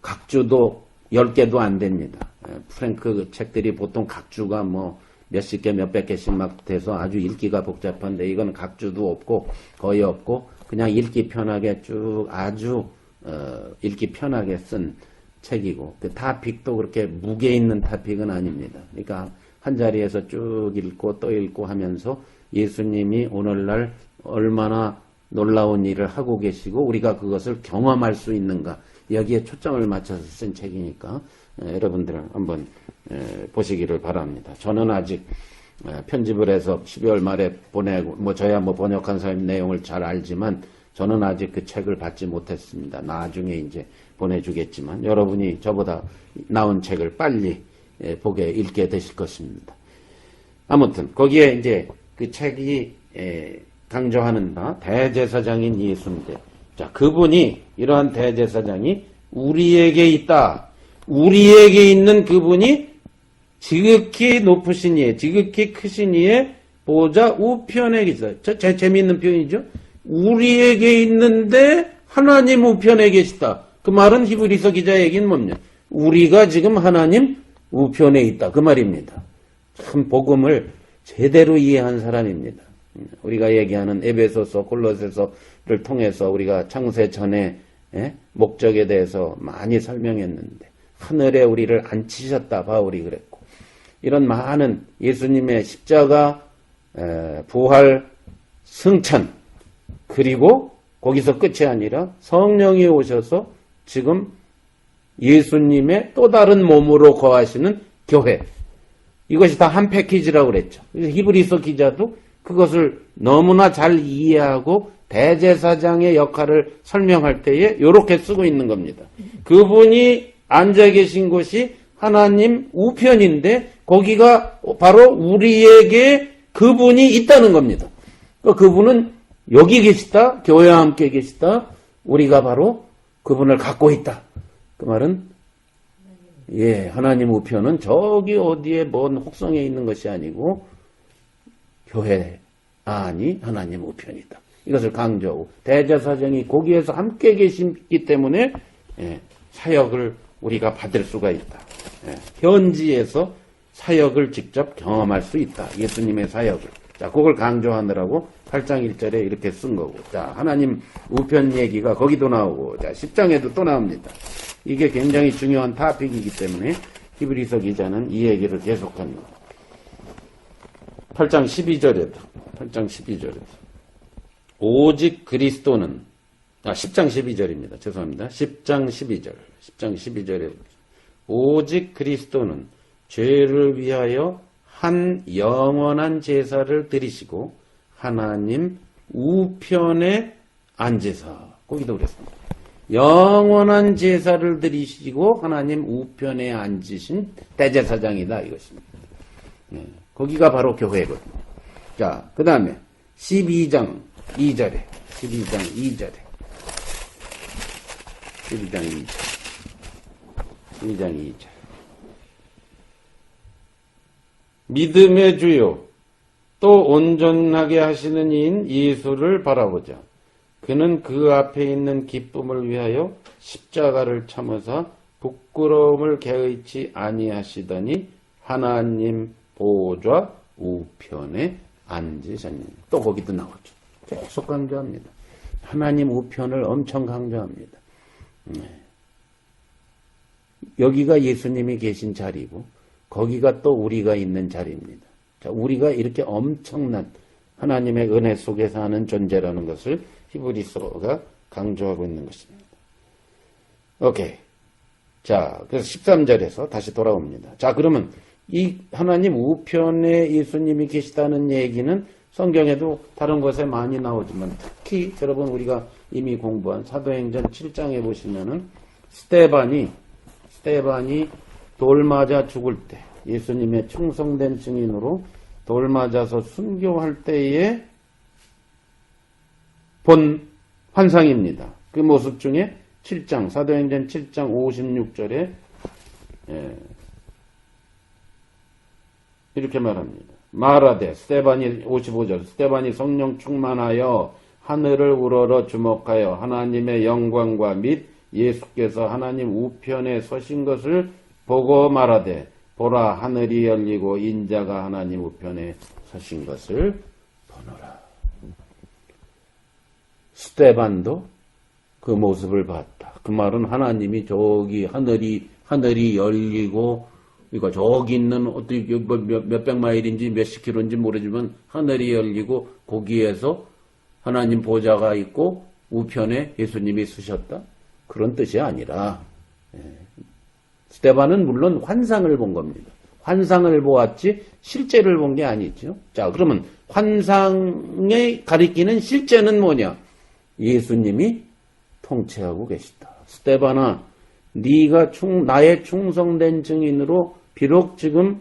각주도 10개도 안 됩니다. 프랭크 책들이 보통 각주가 뭐 몇십 개, 몇백 개씩 막 돼서 아주 읽기가 복잡한데 이건 각주도 없고 거의 없고 그냥 읽기 편하게 쭉 아주 읽기 편하게 쓴 책이고 그 타픽도 그렇게 무게 있는 타픽은 아닙니다. 그러니까 한 자리에서 쭉 읽고 또 읽고 하면서 예수님이 오늘날 얼마나 놀라운 일을 하고 계시고 우리가 그것을 경험할 수 있는가 여기에 초점을 맞춰서 쓴 책이니까 여러분들 한번 보시기를 바랍니다. 저는 아직 편집을 해서 12월 말에 보내고 뭐 저야 뭐 번역한 사람 내용을 잘 알지만 저는 아직 그 책을 받지 못했습니다. 나중에 이제 보내주겠지만 여러분이 저보다 나온 책을 빨리 보게 읽게 되실 것입니다. 아무튼 거기에 이제 그 책이 강조하는 바 대제사장인 예수인데 자 그분이 이러한 대제사장이 우리에게 있다. 우리에게 있는 그분이 지극히 높으신 이의 지극히 크신 이의 보좌 우편에 계시다. 재미있는 표현이죠. 우리에게 있는데 하나님 우편에 계시다. 그 말은 히브리서 기자 얘기는 뭡니까? 우리가 지금 하나님 우편에 있다. 그 말입니다. 참 복음을 제대로 이해한 사람입니다. 우리가 얘기하는 에베소서, 골로새서를 통해서 우리가 창세 전에 목적에 대해서 많이 설명했는데 하늘에 우리를 앉히셨다 바울이 그랬고 이런 많은 예수님의 십자가, 부활, 승천 그리고 거기서 끝이 아니라 성령이 오셔서 지금 예수님의 또 다른 몸으로 거하시는 교회 이것이 다 한 패키지라고 그랬죠. 히브리서 기자도 그것을 너무나 잘 이해하고 대제사장의 역할을 설명할 때에 이렇게 쓰고 있는 겁니다. 그분이 앉아 계신 곳이 하나님 우편인데 거기가 바로 우리에게 그분이 있다는 겁니다. 그분은 여기 계시다, 교회와 함께 계시다, 우리가 바로 그분을 갖고 있다. 그 말은 하나님 우편은 저기 어디에 먼 혹성에 있는 것이 아니고 교회 아니 하나님 우편이다. 이것을 강조하고 대제사장이 거기에서 함께 계시기 때문에 사역을 우리가 받을 수가 있다. 현지에서 사역을 직접 경험할 수 있다. 예수님의 사역을. 자, 그걸 강조하느라고 8장 1절에 이렇게 쓴 거고. 자, 하나님 우편 얘기가 거기도 나오고, 자, 10장에도 또 나옵니다. 이게 굉장히 중요한 타픽이기 때문에 히브리서 기자는 이 얘기를 계속합니다. 8장 12절에도 오직 그리스도는 10장 12절입니다. 죄송합니다. 10장 12절. 10장 12절에 오직 그리스도는 죄를 위하여 한 영원한 제사를 드리시고 하나님 우편에 앉으사. 거기도 그랬습니다. 영원한 제사를 드리시고 하나님 우편에 앉으신 대제사장이다 이것입니다. 거기가 바로 교회거든요. 자, 그 다음에 12장 2절에 12장 2절 12장 2절 믿음의 주요 또 온전하게 하시는 이인 예수를 바라보자. 그는 그 앞에 있는 기쁨을 위하여 십자가를 참으사 부끄러움을 개의치 아니하시더니 하나님 보좌 우편에 앉으셨느니. 또 거기도 나오죠. 계속 강조합니다. 하나님 우편을 엄청 강조합니다. 여기가 예수님이 계신 자리고 거기가 또 우리가 있는 자리입니다. 자, 우리가 이렇게 엄청난 하나님의 은혜 속에서 하는 존재라는 것을 히브리서가 강조하고 있는 것입니다. 오케이. 자, 그래서 13절에서 다시 돌아옵니다. 자, 그러면 이 하나님 우편에 예수님이 계시다는 얘기는 성경에도 다른 곳에 많이 나오지만 특히 여러분 우리가 이미 공부한 사도행전 7장에 보시면은 스데반이 돌 맞아 죽을 때 예수님의 충성된 증인으로 돌 맞아서 순교할 때에 본 환상입니다. 그 모습 중에 7장 사도행전 7장 56절에 이렇게 말합니다. 말하되 스데반이 55절 스데반이 성령 충만하여 하늘을 우러러 주목하여 하나님의 영광과 및 예수께서 하나님 우편에 서신 것을 보고 말하되 보라 하늘이 열리고 인자가 하나님 우편에 서신 것을 보노라. 스데반도 그 모습을 봤다. 그 말은 하나님이 저기 하늘이 열리고 그러니까 저기 있는 어떻게 몇백 마일인지 몇십 킬로인지 모르지만 하늘이 열리고 거기에서 하나님 보좌가 있고 우편에 예수님이 서셨다. 그런 뜻이 아니라 스데반은 물론 환상을 본 겁니다. 환상을 보았지 실제를 본 게 아니죠. 자, 그러면 환상에 가리키는 실제는 뭐냐? 예수님이 통치하고 계시다. 스데반아, 네가 나의 충성된 증인으로 비록 지금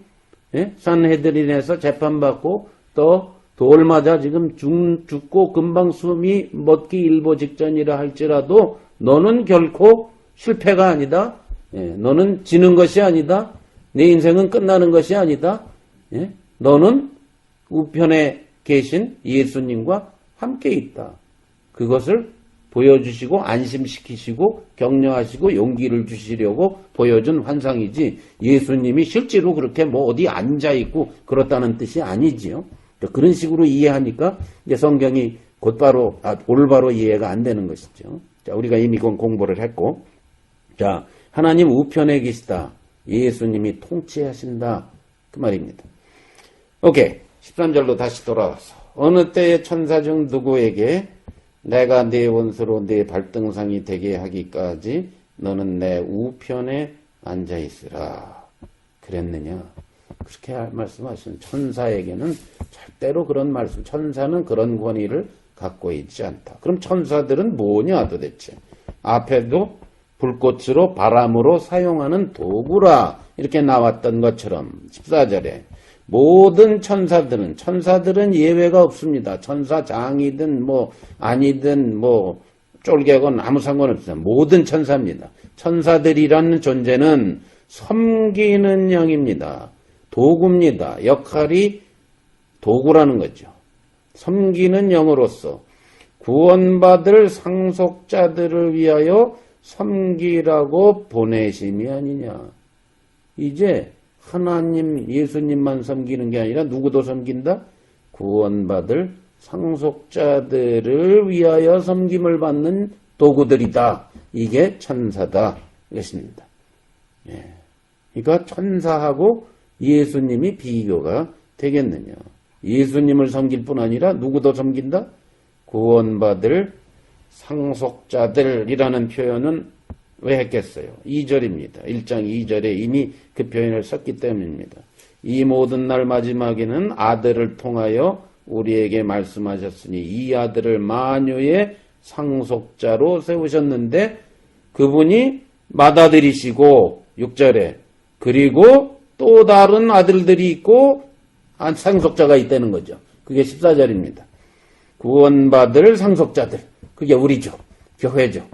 산헤드린에서 재판받고 또 돌 맞아 지금 죽고 금방 숨이 멎기 일보 직전이라 할지라도 너는 결코 실패가 아니다. 너는 지는 것이 아니다. 내 인생은 끝나는 것이 아니다. 너는 우편에 계신 예수님과 함께 있다. 그것을 보여주시고 안심시키시고 격려하시고 용기를 주시려고 보여준 환상이지 예수님이 실제로 그렇게 뭐 어디 앉아있고 그렇다는 뜻이 아니지요. 그런 식으로 이해하니까 이제 성경이 올바로 이해가 안 되는 것이죠. 자, 우리가 이미 공부를 했고, 자, 하나님 우편에 계시다. 예수님이 통치하신다. 그 말입니다. 오케이. 13절로 다시 돌아와서 어느 때의 천사 중 누구에게 내가 네 원수로 네 발등상이 되게 하기까지 너는 내 우편에 앉아있으라. 그랬느냐? 그렇게 말씀하시는 천사에게는 절대로 그런 말씀, 천사는 그런 권위를 갖고 있지 않다. 그럼 천사들은 뭐냐 도대체? 앞에도 불꽃으로 바람으로 사용하는 도구라 이렇게 나왔던 것처럼 14절에 모든 천사들은 예외가 없습니다. 천사장이든 뭐 아니든 뭐 쫄개건 아무 상관없어요. 모든 천사입니다. 천사들이라는 존재는 섬기는 영입니다. 도구입니다. 역할이 도구라는 거죠. 섬기는 영으로서 구원받을 상속자들을 위하여 섬기라고 보내심이 아니냐. 이제 하나님 예수님만 섬기는 게 아니라 누구도 섬긴다? 구원받을 상속자들을 위하여 섬김을 받는 도구들이다. 이게 천사다. 이것입니다. 그러니까 천사하고 예수님이 비교가 되겠느냐. 예수님을 섬길 뿐 아니라 누구도 섬긴다? 구원받을 상속자들이라는 표현은 왜 했겠어요? 2절입니다. 1장 2절에 이미 그 표현을 썼기 때문입니다. 이 모든 날 마지막에는 아들을 통하여 우리에게 말씀하셨으니 이 아들을 만유의 상속자로 세우셨는데 그분이 맏아들이시고 6절에 그리고 또 다른 아들들이 있고 상속자가 있다는 거죠. 그게 14절입니다. 구원받을 상속자들. 그게 우리죠. 교회죠.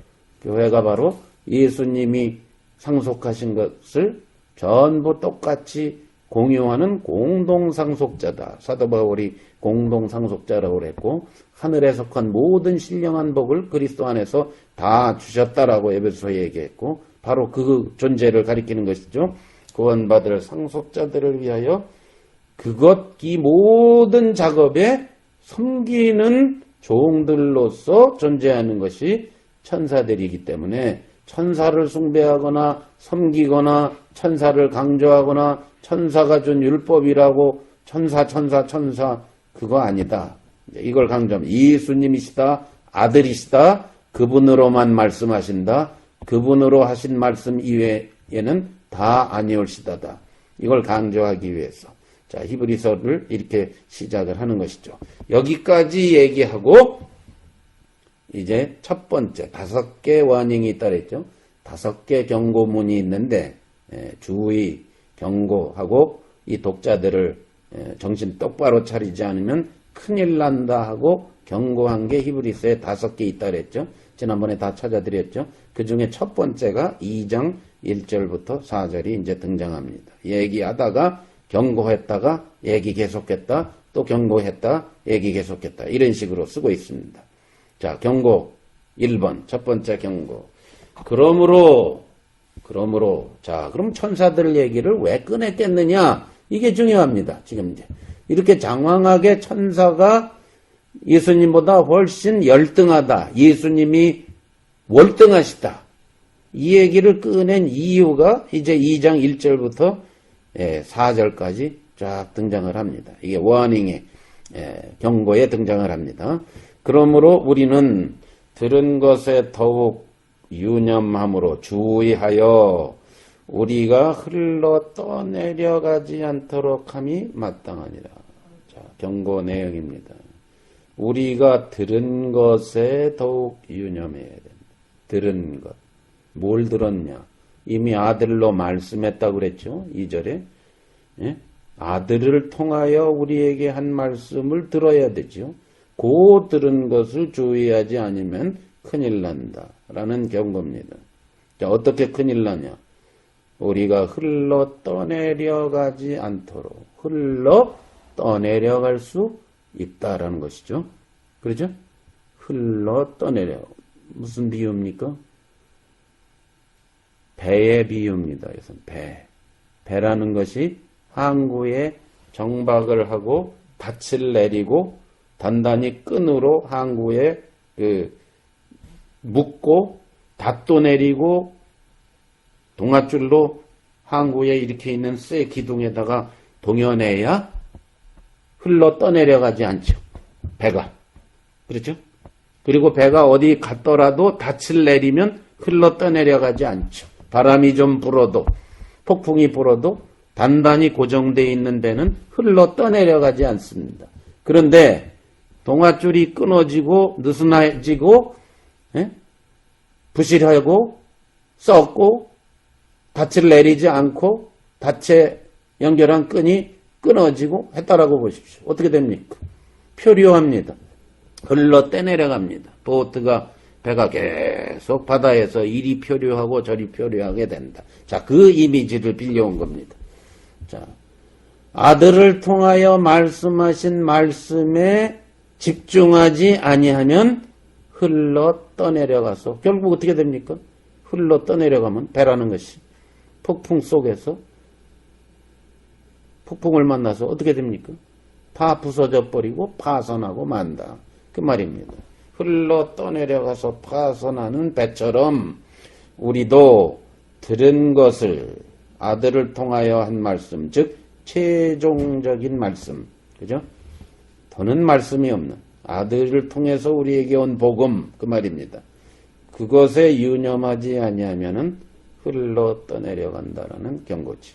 교회가 바로 예수님이 상속하신 것을 전부 똑같이 공유하는 공동상속자다. 사도 바울이 공동상속자라고 그랬고 하늘에 속한 모든 신령한 복을 그리스도 안에서 다 주셨다라고 에베소서에 얘기했고 바로 그 존재를 가리키는 것이죠. 구원받을 상속자들을 위하여 이 모든 작업에 섬기는 종들로서 존재하는 것이 천사들이기 때문에 천사를 숭배하거나 섬기거나 천사를 강조하거나 천사가 준 율법이라고 천사 그거 아니다. 이걸 강조합니다. 예수님이시다. 아들이시다. 그분으로만 말씀하신다. 그분으로 하신 말씀 이외에는 다 아니올시다다. 이걸 강조하기 위해서. 자, 히브리서를 이렇게 시작을 하는 것이죠. 여기까지 얘기하고 이제 첫 번째 5개 워닝이 있다 그랬죠. 5개 경고문이 있는데 주의, 경고하고 이 독자들을 정신 똑바로 차리지 않으면 큰일 난다 하고 경고한 게 히브리서에 5개 있다 그랬죠. 지난번에 다 찾아드렸죠. 그 중에 첫 번째가 2장 1절부터 4절이 이제 등장합니다. 얘기하다가 경고했다가 얘기 계속했다, 또 경고했다, 얘기 계속했다. 이런 식으로 쓰고 있습니다. 자, 경고 1번, 첫 번째 경고. 그러므로, 자, 그럼 천사들 얘기를 왜 꺼냈겠느냐? 이게 중요합니다. 지금 이제. 이렇게 장황하게 천사가 예수님보다 훨씬 열등하다. 예수님이 월등하시다. 이 얘기를 꺼낸 이유가 이제 2장 1절부터 4절까지 쫙 등장을 합니다. 이게 워닝의 경고에 등장을 합니다. 그러므로 우리는 들은 것에 더욱 유념함으로 주의하여 우리가 흘러 떠내려가지 않도록 함이 마땅하니라. 자, 경고 내용입니다. 우리가 들은 것에 더욱 유념해야 된다. 들은 것. 뭘 들었냐? 이미 아들로 말씀했다고 그랬죠. 2절에. 예? 아들을 통하여 우리에게 한 말씀을 들어야 되죠. 그 들은 것을 주의하지 않으면 큰일 난다. 라는 경고입니다. 자, 어떻게 큰일 나냐? 우리가 흘러 떠내려가지 않도록 흘러 떠내려갈 수 있다라는 것이죠. 그렇죠? 흘러 떠내려. 무슨 비유입니까? 배의 비유입니다. 그래서 배라는 것이 항구에 정박을 하고 닻을 내리고 단단히 끈으로 항구에 묶고 닷도 내리고 동아줄로 항구에 이렇게 있는 쇠 기둥에다가 동여내야 흘러 떠내려가지 않죠. 배가. 그렇죠? 그리고 배가 어디 갔더라도 닻을 내리면 흘러 떠내려가지 않죠. 바람이 좀 불어도 폭풍이 불어도 단단히 고정되어 있는 배는 흘러 떠내려가지 않습니다. 그런데 동아줄이 끊어지고 느슨해지고 부실하고 썩고 닻을 내리지 않고 닻에 연결한 끈이 끊어지고 했다라고 보십시오. 어떻게 됩니까? 표류합니다. 흘러 떠내려갑니다. 배가 계속 바다에서 이리 표류하고 저리 표류하게 된다. 자, 그 이미지를 빌려온 겁니다. 자, 아들을 통하여 말씀하신 말씀에 집중하지 아니하면 흘러 떠내려가서 결국 어떻게 됩니까? 흘러 떠내려가면 배라는 것이 폭풍 속에서 폭풍을 만나서 어떻게 됩니까? 다 부서져 버리고 파손하고 만다. 그 말입니다. 흘러 떠내려가서 파손하는 배처럼 우리도 들은 것을 아들을 통하여 한 말씀, 즉 최종적인 말씀, 그죠? 더는 말씀이 없는 아들을 통해서 우리에게 온 복음 그 말입니다. 그것에 유념하지 아니하면은 흘러 떠내려간다라는 경고지.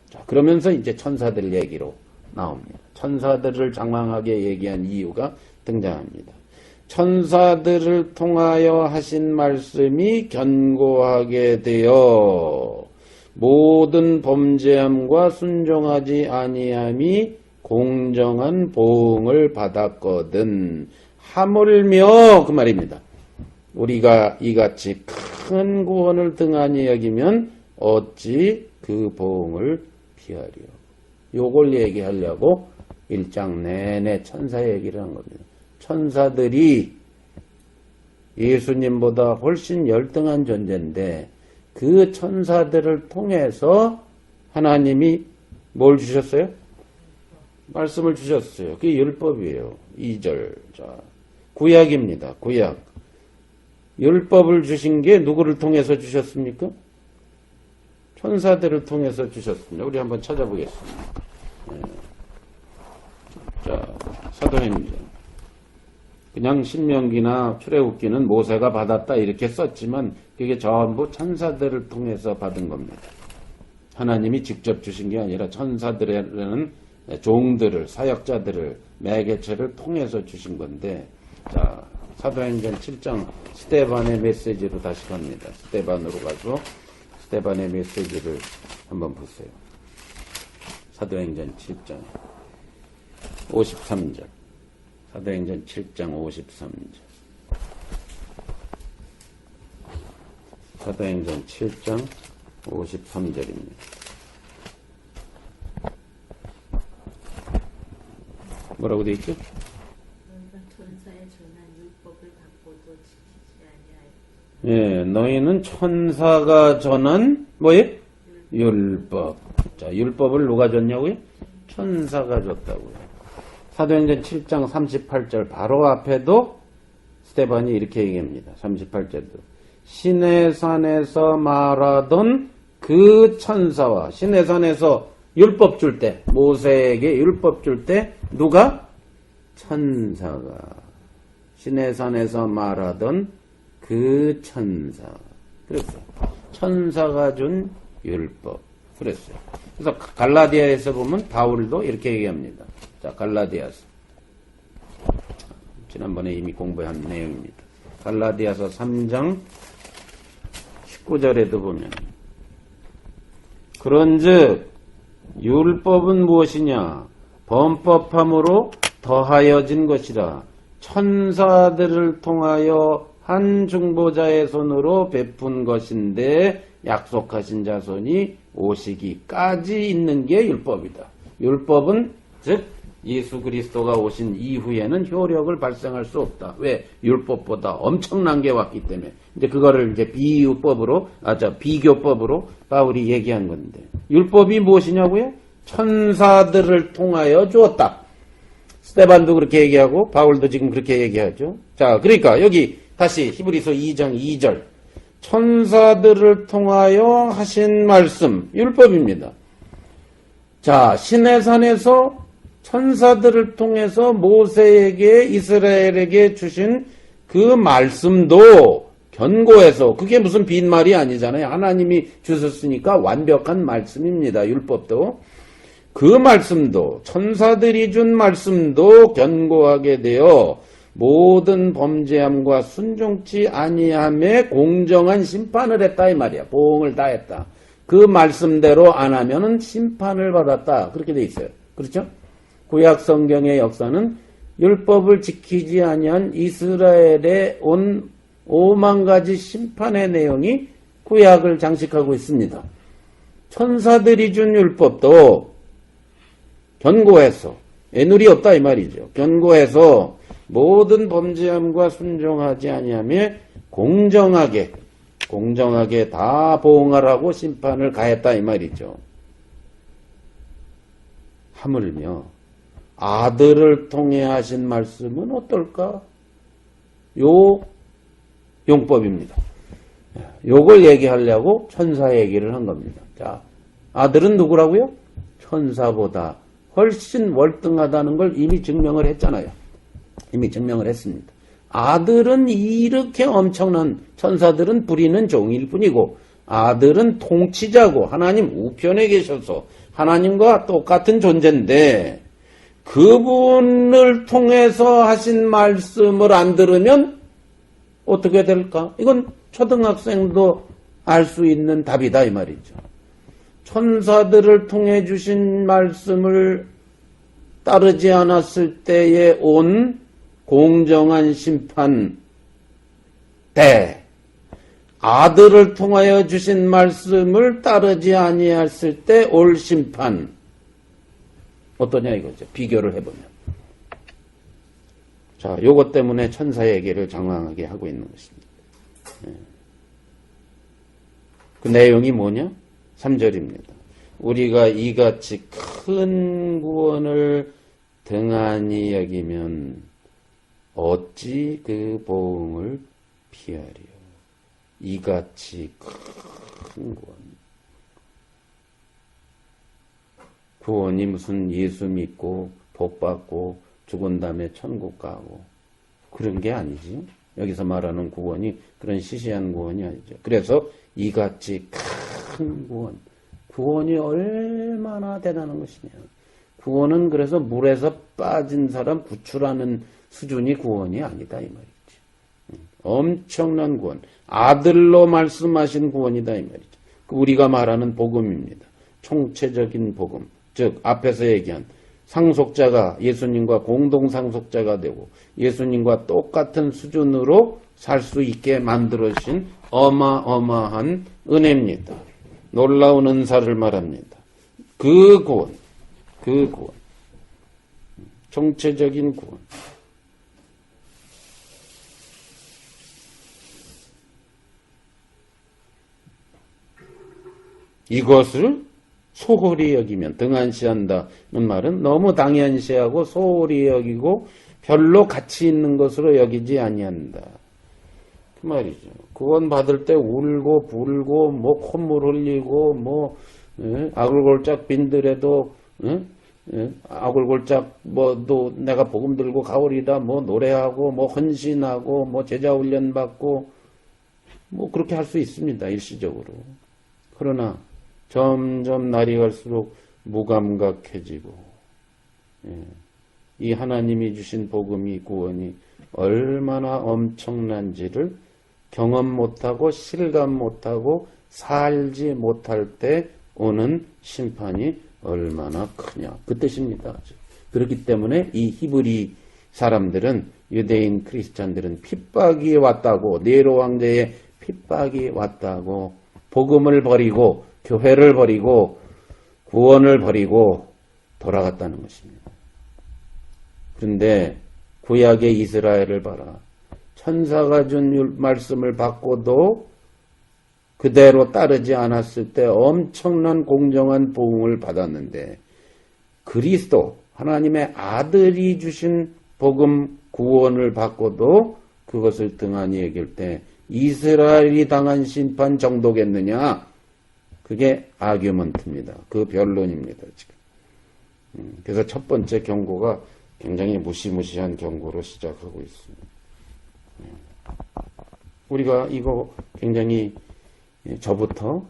자, 그러면서 이제 천사들 얘기로 나옵니다. 천사들을 장황하게 얘기한 이유가 등장합니다. 천사들을 통하여 하신 말씀이 견고하게 되어 모든 범죄함과 순종하지 아니함이 공정한 보응을 받았거든. 하물며 그 말입니다. 우리가 이같이 큰 구원을 등한히 여기면 어찌 그 보응을 피하리요. 요걸 얘기하려고 1장 내내 천사 얘기를 한 겁니다. 천사들이 예수님보다 훨씬 열등한 존재인데 그 천사들을 통해서 하나님이 뭘 주셨어요? 말씀을 주셨어요. 그게 율법이에요. 2절. 자, 구약입니다. 구약. 율법을 주신 게 누구를 통해서 주셨습니까? 천사들을 통해서 주셨습니다. 우리 한번 찾아보겠습니다. 네. 자, 사도행전. 그냥 신명기나 출애굽기는 모세가 받았다 이렇게 썼지만 그게 전부 천사들을 통해서 받은 겁니다. 하나님이 직접 주신 게 아니라 천사들이라는 종들을, 사역자들을, 매개체를 통해서 주신 건데, 자, 사도행전 7장 스데반의 메시지로 다시 갑니다. 스데반으로 가서 스데반의 메시지를 한번 보세요. 사도행전 7장 53절. 사도행전 7장 53절. 사도행전 7장 53절입니다. 뭐라고 되어 있죠? 예, 너희는 천사가 전한 뭐예요? 율법. 자, 율법을 누가 줬냐고요? 천사가 줬다고요. 사도행전 7장 38절 바로 앞에도 스데반이 이렇게 얘기합니다. 38절도 신의 산에서 말하던 그 천사와 신의 산에서 율법 줄 때, 모세에게 율법 줄 때 누가? 천사가 신의 산에서 말하던 그 천사. 그랬어요. 천사가 준 율법. 그랬어요. 그래서 갈라디아에서 보면 바울도 이렇게 얘기합니다. 자, 갈라디아서. 지난번에 이미 공부한 내용입니다. 갈라디아서 3장 19절에도 보면 그런즉 율법은 무엇이냐? 범법함으로 더하여진 것이라 천사들을 통하여 한 중보자의 손으로 베푼 것인데 약속하신 자손이 오시기까지 있는 게 율법이다. 율법은 즉 예수 그리스도가 오신 이후에는 효력을 발생할 수 없다. 왜? 율법보다 엄청난 게 왔기 때문에. 이제 그거를 이제 비교법으로 바울이 얘기한 건데. 율법이 무엇이냐고요? 천사들을 통하여 주었다. 스데반도 그렇게 얘기하고 바울도 지금 그렇게 얘기하죠. 자, 그러니까 여기 다시 히브리서 2장 2절. 천사들을 통하여 하신 말씀, 율법입니다. 자, 시내산에서 천사들을 통해서 모세에게 이스라엘에게 주신 그 말씀도 견고해서 그게 무슨 빈말이 아니잖아요. 하나님이 주셨으니까 완벽한 말씀입니다. 율법도. 그 말씀도 천사들이 준 말씀도 견고하게 되어 모든 범죄함과 순종치 아니함에 공정한 심판을 했다 이 말이야. 보응을 다 했다. 그 말씀대로 안 하면은 심판을 받았다. 그렇게 돼 있어요. 그렇죠? 구약 성경의 역사는 율법을 지키지 아니한 이스라엘에 온 5만 가지 심판의 내용이 구약을 장식하고 있습니다. 천사들이 준 율법도 견고해서 애누리 없다 이 말이죠. 견고해서 모든 범죄함과 순종하지 아니하며 공정하게 다 보응하라고 심판을 가했다 이 말이죠. 하물며 아들을 통해 하신 말씀은 어떨까? 용법입니다. 요걸 얘기하려고 천사 얘기를 한 겁니다. 자, 아들은 누구라고요? 천사보다 훨씬 월등하다는 걸 이미 증명을 했잖아요. 이미 증명을 했습니다. 아들은 이렇게 엄청난, 천사들은 부리는 종일 뿐이고 아들은 통치자고 하나님 우편에 계셔서 하나님과 똑같은 존재인데 그분을 통해서 하신 말씀을 안 들으면 어떻게 될까? 이건 초등학생도 알 수 있는 답이다 이 말이죠. 천사들을 통해 주신 말씀을 따르지 않았을 때에 온 공정한 심판 때 아들을 통하여 주신 말씀을 따르지 아니했을 때 올 심판 어떠냐 이거죠. 비교를 해보면. 자, 요것 때문에 천사 얘기를 장황하게 하고 있는 것입니다. 그 내용이 뭐냐? 3절입니다. 우리가 이같이 큰 구원을 등한히 여기면 어찌 그 보응을 피하리요. 이같이 큰 구원. 구원이 무슨 예수 믿고 복 받고 죽은 다음에 천국 가고 그런 게 아니지. 여기서 말하는 구원이 그런 시시한 구원이 아니죠. 그래서 이같이 큰 구원. 구원이 얼마나 대단한 것이냐. 구원은 그래서 물에서 빠진 사람 구출하는 수준이 구원이 아니다 이 말이지. 엄청난 구원. 아들로 말씀하신 구원이다 이 말이죠. 우리가 말하는 복음입니다. 총체적인 복음. 즉 앞에서 얘기한 상속자가 예수님과 공동 상속자가 되고 예수님과 똑같은 수준으로 살 수 있게 만들어주신 어마어마한 은혜입니다. 놀라운 은사를 말합니다. 그 구원, 총체적인 구원. 이것을 소홀히 여기면, 등한시한다는 말은 너무 당연시하고 소홀히 여기고 별로 가치 있는 것으로 여기지 아니한다. 그 말이죠. 구원 받을 때 울고 불고 뭐 콧물 흘리고 아글골짝 빈들에도 아글골짝 뭐도 내가 복음 들고 가오리다 뭐 노래하고 뭐 헌신하고 뭐 제자 훈련 받고 뭐 그렇게 할 수 있습니다. 일시적으로. 그러나 점점 날이 갈수록 무감각해지고 이 하나님이 주신 복음이 구원이 얼마나 엄청난지를 경험 못하고 실감 못하고 살지 못할 때 오는 심판이 얼마나 크냐 그 뜻입니다. 그렇기 때문에 이 히브리 사람들은 유대인 크리스찬들은 핍박이 왔다고 네로 황제의 핍박이 왔다고 복음을 버리고 교회를 버리고 구원을 버리고 돌아갔다는 것입니다. 그런데 구약의 이스라엘을 봐라. 천사가 준 말씀을 받고도 그대로 따르지 않았을 때 엄청난 공정한 보응을 받았는데 그리스도 하나님의 아들이 주신 복음 구원을 받고도 그것을 등한히 여길 때 이스라엘이 당한 심판 정도겠느냐? 그게 아규먼트입니다. 그 변론입니다. 지금. 그래서 첫 번째 경고가 굉장히 무시무시한 경고로 시작하고 있습니다. 우리가 이거 굉장히 저부터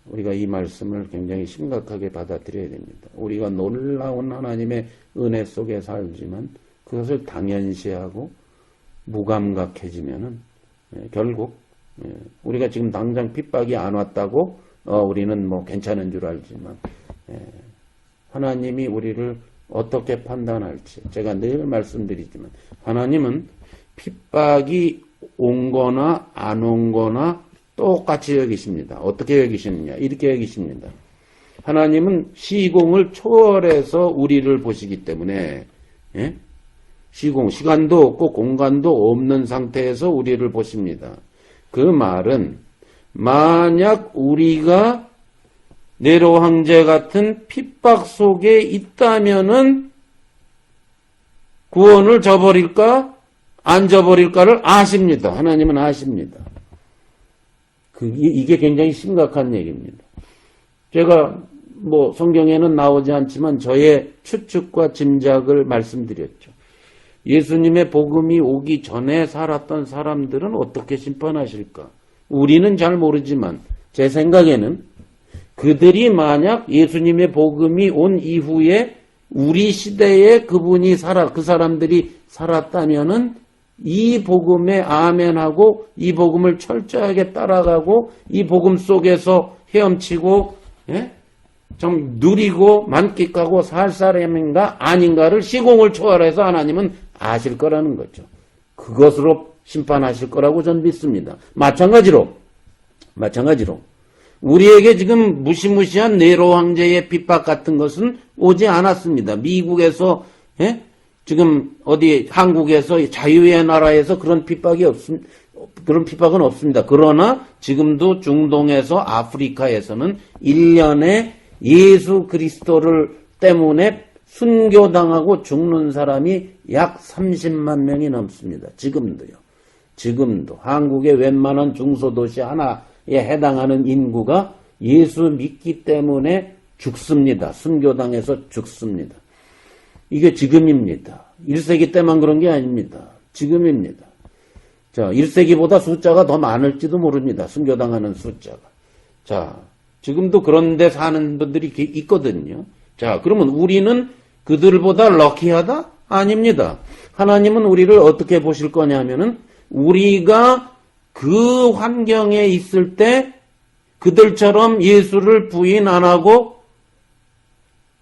우리가 이 말씀을 굉장히 심각하게 받아들여야 됩니다. 우리가 놀라운 하나님의 은혜 속에 살지만 그것을 당연시하고 무감각해지면은 결국 우리가 지금 당장 핍박이 안 왔다고 우리는 뭐 괜찮은 줄 알지만 하나님이 우리를 어떻게 판단할지 제가 늘 말씀드리지만 하나님은 핍박이 온 거나 안 온 거나 똑같이 여기십니다. 어떻게 여기시느냐 이렇게 여기십니다. 하나님은 시공을 초월해서 우리를 보시기 때문에 시공, 시간도 없고 공간도 없는 상태에서 우리를 보십니다. 그 말은 만약 우리가 네로 황제 같은 핍박 속에 있다면은 구원을 저버릴까? 안 저버릴까를 아십니다. 하나님은 아십니다. 이게 굉장히 심각한 얘기입니다. 제가 뭐 성경에는 나오지 않지만 저의 추측과 짐작을 말씀드렸죠. 예수님의 복음이 오기 전에 살았던 사람들은 어떻게 심판하실까? 우리는 잘 모르지만 제 생각에는 그들이 만약 예수님의 복음이 온 이후에 우리 시대에 그 사람들이 살았다면은 이 복음에 아멘하고 이 복음을 철저하게 따라가고 이 복음 속에서 헤엄치고 좀 누리고 만끽하고 살 사람인가 아닌가를 시공을 초월해서 하나님은 아실 거라는 거죠. 그것으로 심판하실 거라고 저는 믿습니다. 마찬가지로 우리에게 지금 무시무시한 네로 황제의 핍박 같은 것은 오지 않았습니다. 미국에서 지금 한국에서 자유의 나라에서 그런 핍박은 없습니다. 그러나 지금도 중동에서 아프리카에서는 1년에 예수 그리스도를 때문에 순교당하고 죽는 사람이 약 30만 명이 넘습니다. 지금도 한국의 웬만한 중소도시 하나에 해당하는 인구가 예수 믿기 때문에 죽습니다. 순교당해서 죽습니다. 이게 지금입니다. 1세기 때만 그런 게 아닙니다. 지금입니다. 자, 1세기보다 숫자가 더 많을지도 모릅니다. 순교당하는 숫자가. 자, 지금도 그런 데 사는 분들이 있거든요. 자, 그러면 우리는 그들보다 럭키하다? 아닙니다. 하나님은 우리를 어떻게 보실 거냐면은 우리가 그 환경에 있을 때 그들처럼 예수를 부인 안 하고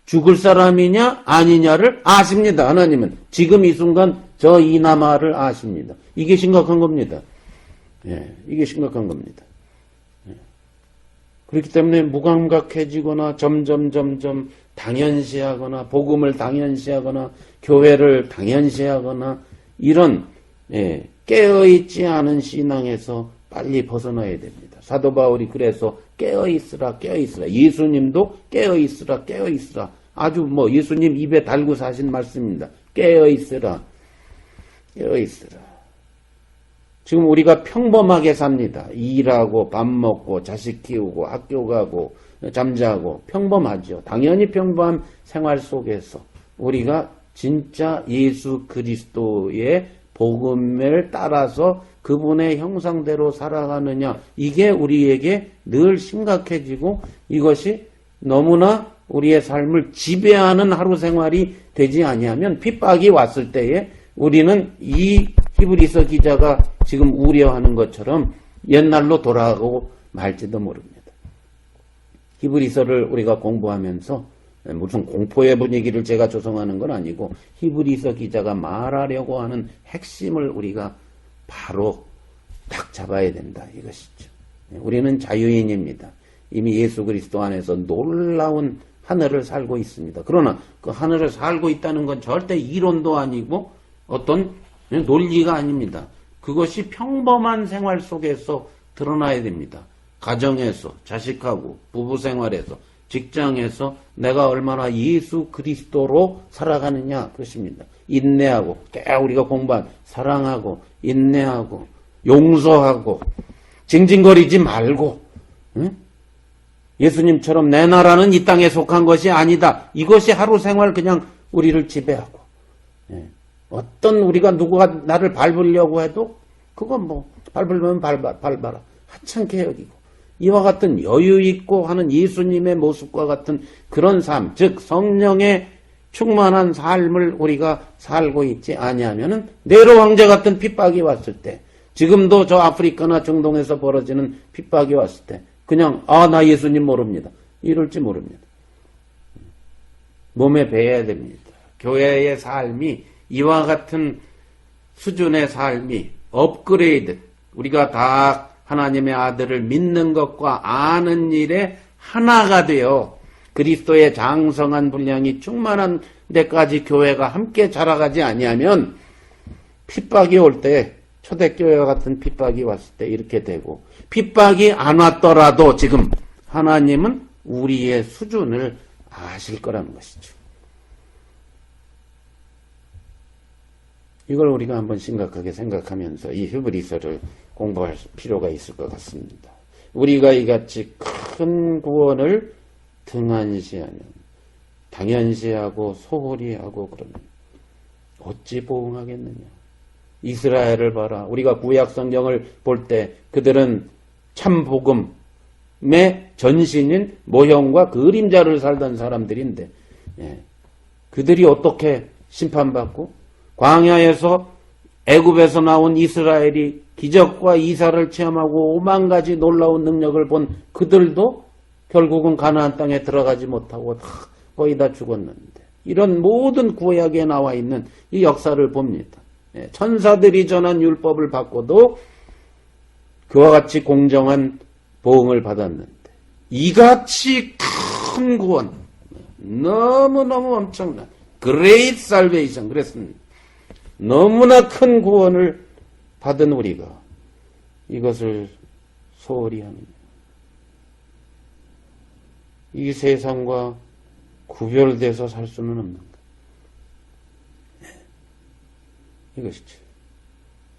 죽을 사람이냐 아니냐를 아십니다. 하나님은 지금 이 순간 저 이남아를 아십니다. 이게 심각한 겁니다. 이게 심각한 겁니다. 그렇기 때문에 무감각해지거나 점점 당연시하거나 복음을 당연시하거나 교회를 당연시하거나 이런 깨어있지 않은 신앙에서 빨리 벗어나야 됩니다. 사도 바울이 그래서 깨어있으라 예수님도 깨어있으라 아주 예수님 입에 달고 사신 말씀입니다. 깨어있으라 지금 우리가 평범하게 삽니다. 일하고 밥 먹고 자식 키우고 학교 가고 잠자고 평범하죠. 당연히 평범한 생활 속에서 우리가 진짜 예수 그리스도의 복음을 따라서 그분의 형상대로 살아가느냐 이게 우리에게 늘 심각해지고 이것이 너무나 우리의 삶을 지배하는 하루 생활이 되지 아니하면 핍박이 왔을 때에 우리는 이 히브리서 기자가 지금 우려하는 것처럼 옛날로 돌아가고 말지도 모릅니다. 히브리서를 우리가 공부하면서 무슨 공포의 분위기를 제가 조성하는 건 아니고 히브리서 기자가 말하려고 하는 핵심을 우리가 바로 딱 잡아야 된다 이것이죠. 우리는 자유인입니다. 이미 예수 그리스도 안에서 놀라운 하늘을 살고 있습니다. 그러나 그 하늘을 살고 있다는 건 절대 이론도 아니고 어떤 논리가 아닙니다. 그것이 평범한 생활 속에서 드러나야 됩니다. 가정에서, 자식하고, 부부 생활에서, 직장에서 내가 얼마나 예수 그리스도로 살아가느냐 그것입니다. 인내하고 우리가 공부한 사랑하고 인내하고 용서하고 징징거리지 말고 예수님처럼 내 나라는 이 땅에 속한 것이 아니다. 이것이 하루 생활 그냥 우리를 지배하고 어떤 우리가 누구가 나를 밟으려고 해도 그건 밟으면 밟아라. 하찮게 여기고 이와 같은 여유 있고 하는 예수님의 모습과 같은 그런 삶, 즉 성령의 충만한 삶을 우리가 살고 있지 아니하면은 네로 황제 같은 핍박이 왔을 때, 지금도 저 아프리카나 중동에서 벌어지는 핍박이 왔을 때 그냥 나 예수님 모릅니다. 이럴지 모릅니다. 몸에 배야 됩니다. 교회의 삶이 이와 같은 수준의 삶이 업그레이드, 우리가 다 하나님의 아들을 믿는 것과 아는 일에 하나가 되어 그리스도의 장성한 분량이 충만한 데까지 교회가 함께 자라가지 아니하면 핍박이 올 때, 초대교회와 같은 핍박이 왔을 때 이렇게 되고, 핍박이 안 왔더라도 지금 하나님은 우리의 수준을 아실 거라는 것이죠. 이걸 우리가 한번 심각하게 생각하면서 이 히브리서를 공부할 필요가 있을 것 같습니다. 우리가 이같이 큰 구원을 등한시하면, 당연시하고 소홀히 하고 그러면 어찌 보응하겠느냐. 이스라엘을 봐라. 우리가 구약 성경을 볼 때 그들은 참 복음의 전신인 모형과 그림자를 살던 사람들인데 그들이 어떻게 심판받고 광야에서 애굽에서 나온 이스라엘이 기적과 이사를 체험하고 5만 가지 놀라운 능력을 본 그들도 결국은 가나안 땅에 들어가지 못하고 거의 다 죽었는데 이런 모든 구약에 나와 있는 이 역사를 봅니다. 천사들이 전한 율법을 받고도 그와 같이 공정한 보응을 받았는데 이같이 큰 구원, 너무너무 엄청난 Great Salvation 그랬습니다. 너무나 큰 구원을 받은 우리가 이것을 소홀히 하느냐. 이 세상과 구별돼서 살 수는 없는가. 이것이죠.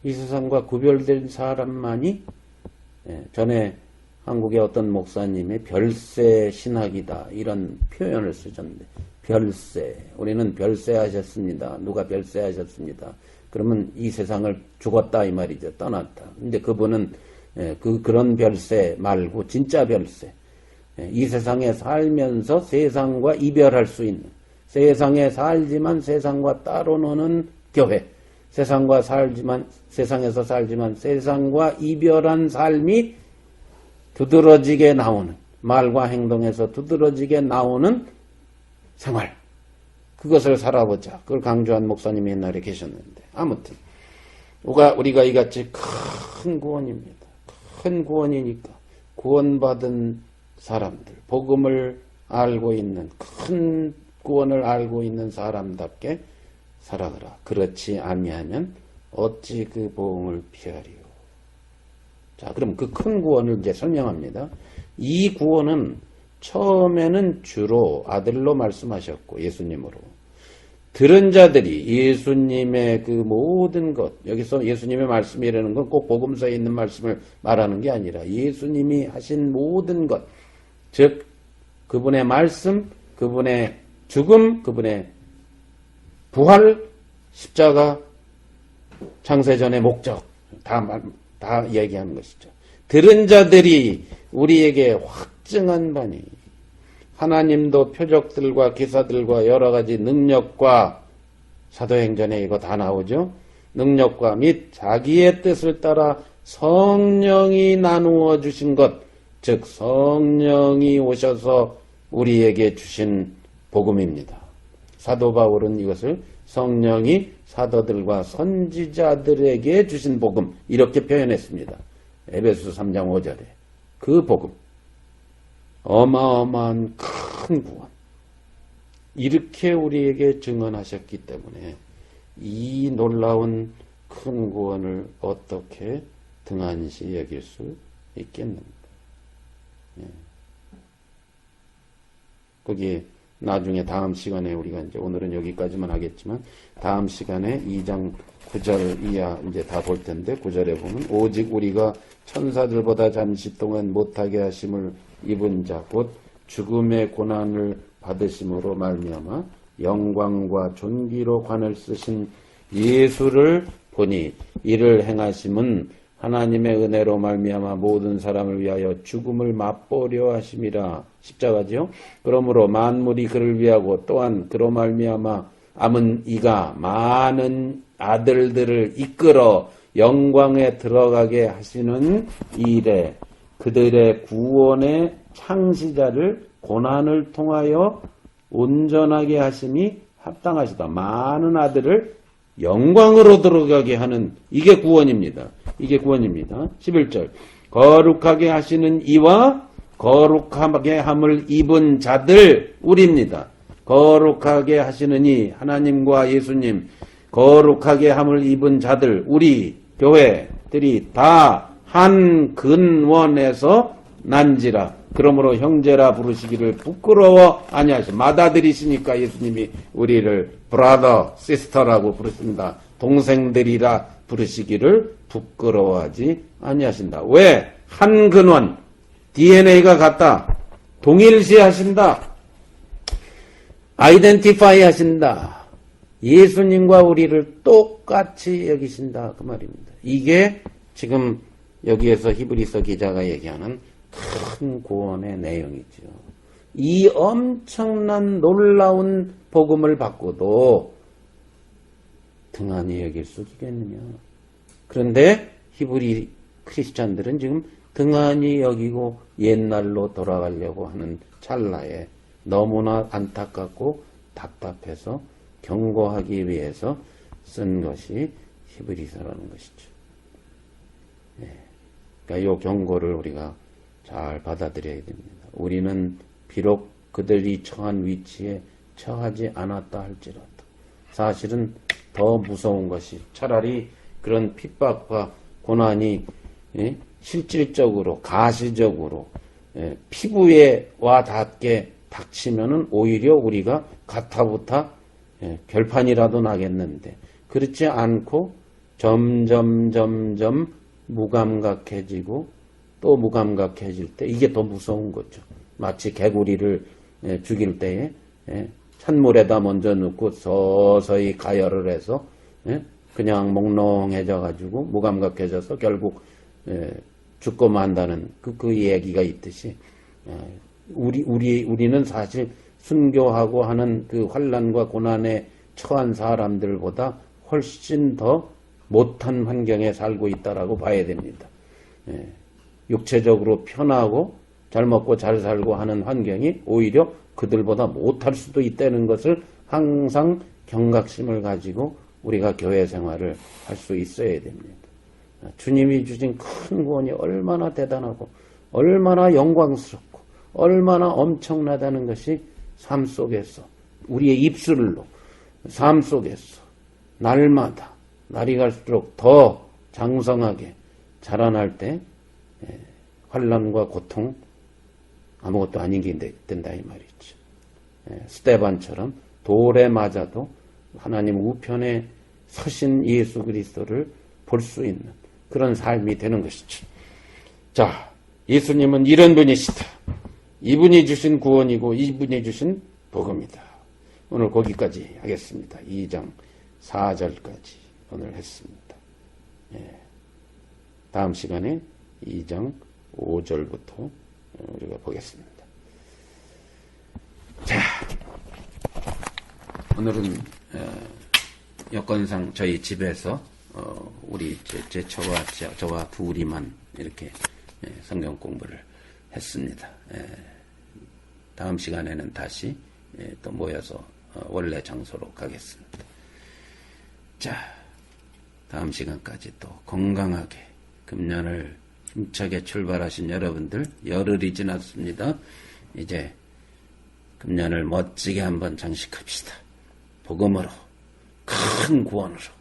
이 세상과 구별된 사람만이 전에 한국의 어떤 목사님의 별세 신학이다 이런 표현을 쓰셨는데 별세, 우리는 별세하셨습니다. 누가 별세하셨습니다. 그러면 이 세상을 죽었다 이 말이죠. 떠났다. 근데 그분은 그런 별세 말고 진짜 별세, 이 세상에 살면서 세상과 이별할 수 있는, 세상에 살지만 세상과 따로 노는 교회, 세상과 살지만 세상에서 살지만 세상과 이별한 삶이 두드러지게 나오는, 말과 행동에서 두드러지게 나오는 생활, 그것을 살아보자. 그걸 강조한 목사님이 옛날에 계셨는데 아무튼 우리가 이같이 큰 구원입니다. 큰 구원이니까 구원받은 사람들, 복음을 알고 있는, 큰 구원을 알고 있는 사람답게 살아가라. 그렇지 아니하면 어찌 그 보응을 피하리요. 자, 그럼 그 큰 구원을 이제 설명합니다. 이 구원은 처음에는 주로 아들로 말씀하셨고 예수님으로 들은 자들이 예수님의 그 모든 것, 여기서 예수님의 말씀이라는 건 꼭 복음서에 있는 말씀을 말하는 게 아니라 예수님이 하신 모든 것, 즉 그분의 말씀, 그분의 죽음, 그분의 부활, 십자가, 창세전의 목적 다 얘기하는 것이죠. 들은 자들이 우리에게 확증한 바니 하나님도 표적들과 기사들과 여러 가지 능력과 사도행전에 이거 다 나오죠. 능력과 및 자기의 뜻을 따라 성령이 나누어 주신 것, 즉 성령이 오셔서 우리에게 주신 복음입니다. 사도 바울은 이것을 성령이 사도들과 선지자들에게 주신 복음 이렇게 표현했습니다. 에베소 3장 5절에 그 복음, 어마어마한 큰 구원, 이렇게 우리에게 증언하셨기 때문에 이 놀라운 큰 구원을 어떻게 등한시 여길 수 있겠는가. 거기에 나중에 다음 시간에 우리가 이제 오늘은 여기까지만 하겠지만 다음 시간에 2장 9절 이하 이제 다 볼 텐데 9절에 보면 오직 우리가 천사들보다 잠시 동안 못하게 하심을 입은 자 곧 죽음의 고난을 받으심으로 말미암아 영광과 존귀로 관을 쓰신 예수를 보니 이를 행하심은 하나님의 은혜로 말미암아 모든 사람을 위하여 죽음을 맛보려 하심이라. 십자가죠. 그러므로 만물이 그를 위하고 또한 그로 말미암아 암은 이가 많은 아들들을 이끌어 영광에 들어가게 하시는 일에 그들의 구원의 창시자를 고난을 통하여 온전하게 하심이 합당하시다. 많은 아들을 영광으로 들어가게 하는, 이게 구원입니다. 이게 구원입니다. 11절 거룩하게 하시는 이와 거룩하게 함을 입은 자들, 우리입니다. 거룩하게 하시는 이, 하나님과 예수님, 거룩하게 함을 입은 자들, 우리 교회들이 다 한 근원에서 난지라. 그러므로 형제라 부르시기를 부끄러워 아니하시. 맏아들이시니까 예수님이 우리를 브라더, 시스터라고 부르십니다. 동생들이라 부르시기를 부끄러워하지 아니하신다. 왜? 한 근원, DNA가 같다. 동일시 하신다. 아이덴티파이 하신다. 예수님과 우리를 똑같이 여기신다 그 말입니다. 이게 지금 여기에서 히브리서 기자가 얘기하는 큰 구원의 내용이죠. 이 엄청난 놀라운 복음을 받고도 등한히 여길 수 있겠느냐. 그런데 히브리 크리스찬들은 지금 등한히 여기고 옛날로 돌아가려고 하는 찰나에 너무나 안타깝고 답답해서 경고하기 위해서 쓴 것이 히브리서라는 것이죠. 그러니까 이 경고를 우리가 잘 받아들여야 됩니다. 우리는 비록 그들이 처한 위치에 처하지 않았다 할지라도 사실은 더 무서운 것이 차라리 그런 핍박과 고난이 실질적으로 가시적으로 피부에 와 닿게 닥치면은 오히려 우리가 가타부타 결판이라도 나겠는데 그렇지 않고 점점 무감각해지고 또 무감각해질 때 이게 더 무서운 거죠. 마치 개구리를 죽일 때에 찬물에다 먼저 넣고 서서히 가열을 해서 그냥 몽롱해져 가지고 무감각해져서 결국 죽고 만다는 그 얘기가 있듯이 우리는 사실 순교하고 하는 그 환난과 고난에 처한 사람들보다 훨씬 더 못한 환경에 살고 있다라고 봐야 됩니다. 육체적으로 편하고 잘 먹고 잘 살고 하는 환경이 오히려 그들보다 못할 수도 있다는 것을 항상 경각심을 가지고 우리가 교회 생활을 할 수 있어야 됩니다. 주님이 주신 큰 구원이 얼마나 대단하고 얼마나 영광스럽고 얼마나 엄청나다는 것이 삶 속에서 우리의 입술로 삶 속에서 날마다 날이 갈수록 더 장성하게 자라날 때 환난과 고통 아무것도 아닌 게 된다 이 말이죠. 스데반처럼 돌에 맞아도 하나님 우편에 서신 예수 그리스도를 볼 수 있는 그런 삶이 되는 것이죠. 자, 예수님은 이런 분이시다. 이분이 주신 구원이고 이분이 주신 복음이다. 오늘 거기까지 하겠습니다. 2장 4절까지 오늘 했습니다. 다음 시간에 2장 5절부터 우리가 보겠습니다. 자, 오늘은 여건상 저희 집에서 우리 저와 둘이만 이렇게 성경 공부를 했습니다. 다음 시간에는 다시 또 모여서 원래 장소로 가겠습니다. 자, 다음 시간까지 또 건강하게 금년을 힘차게 출발하신 여러분들 열흘이 지났습니다. 이제 금년을 멋지게 한번 장식합시다. 복음으로 큰 구원으로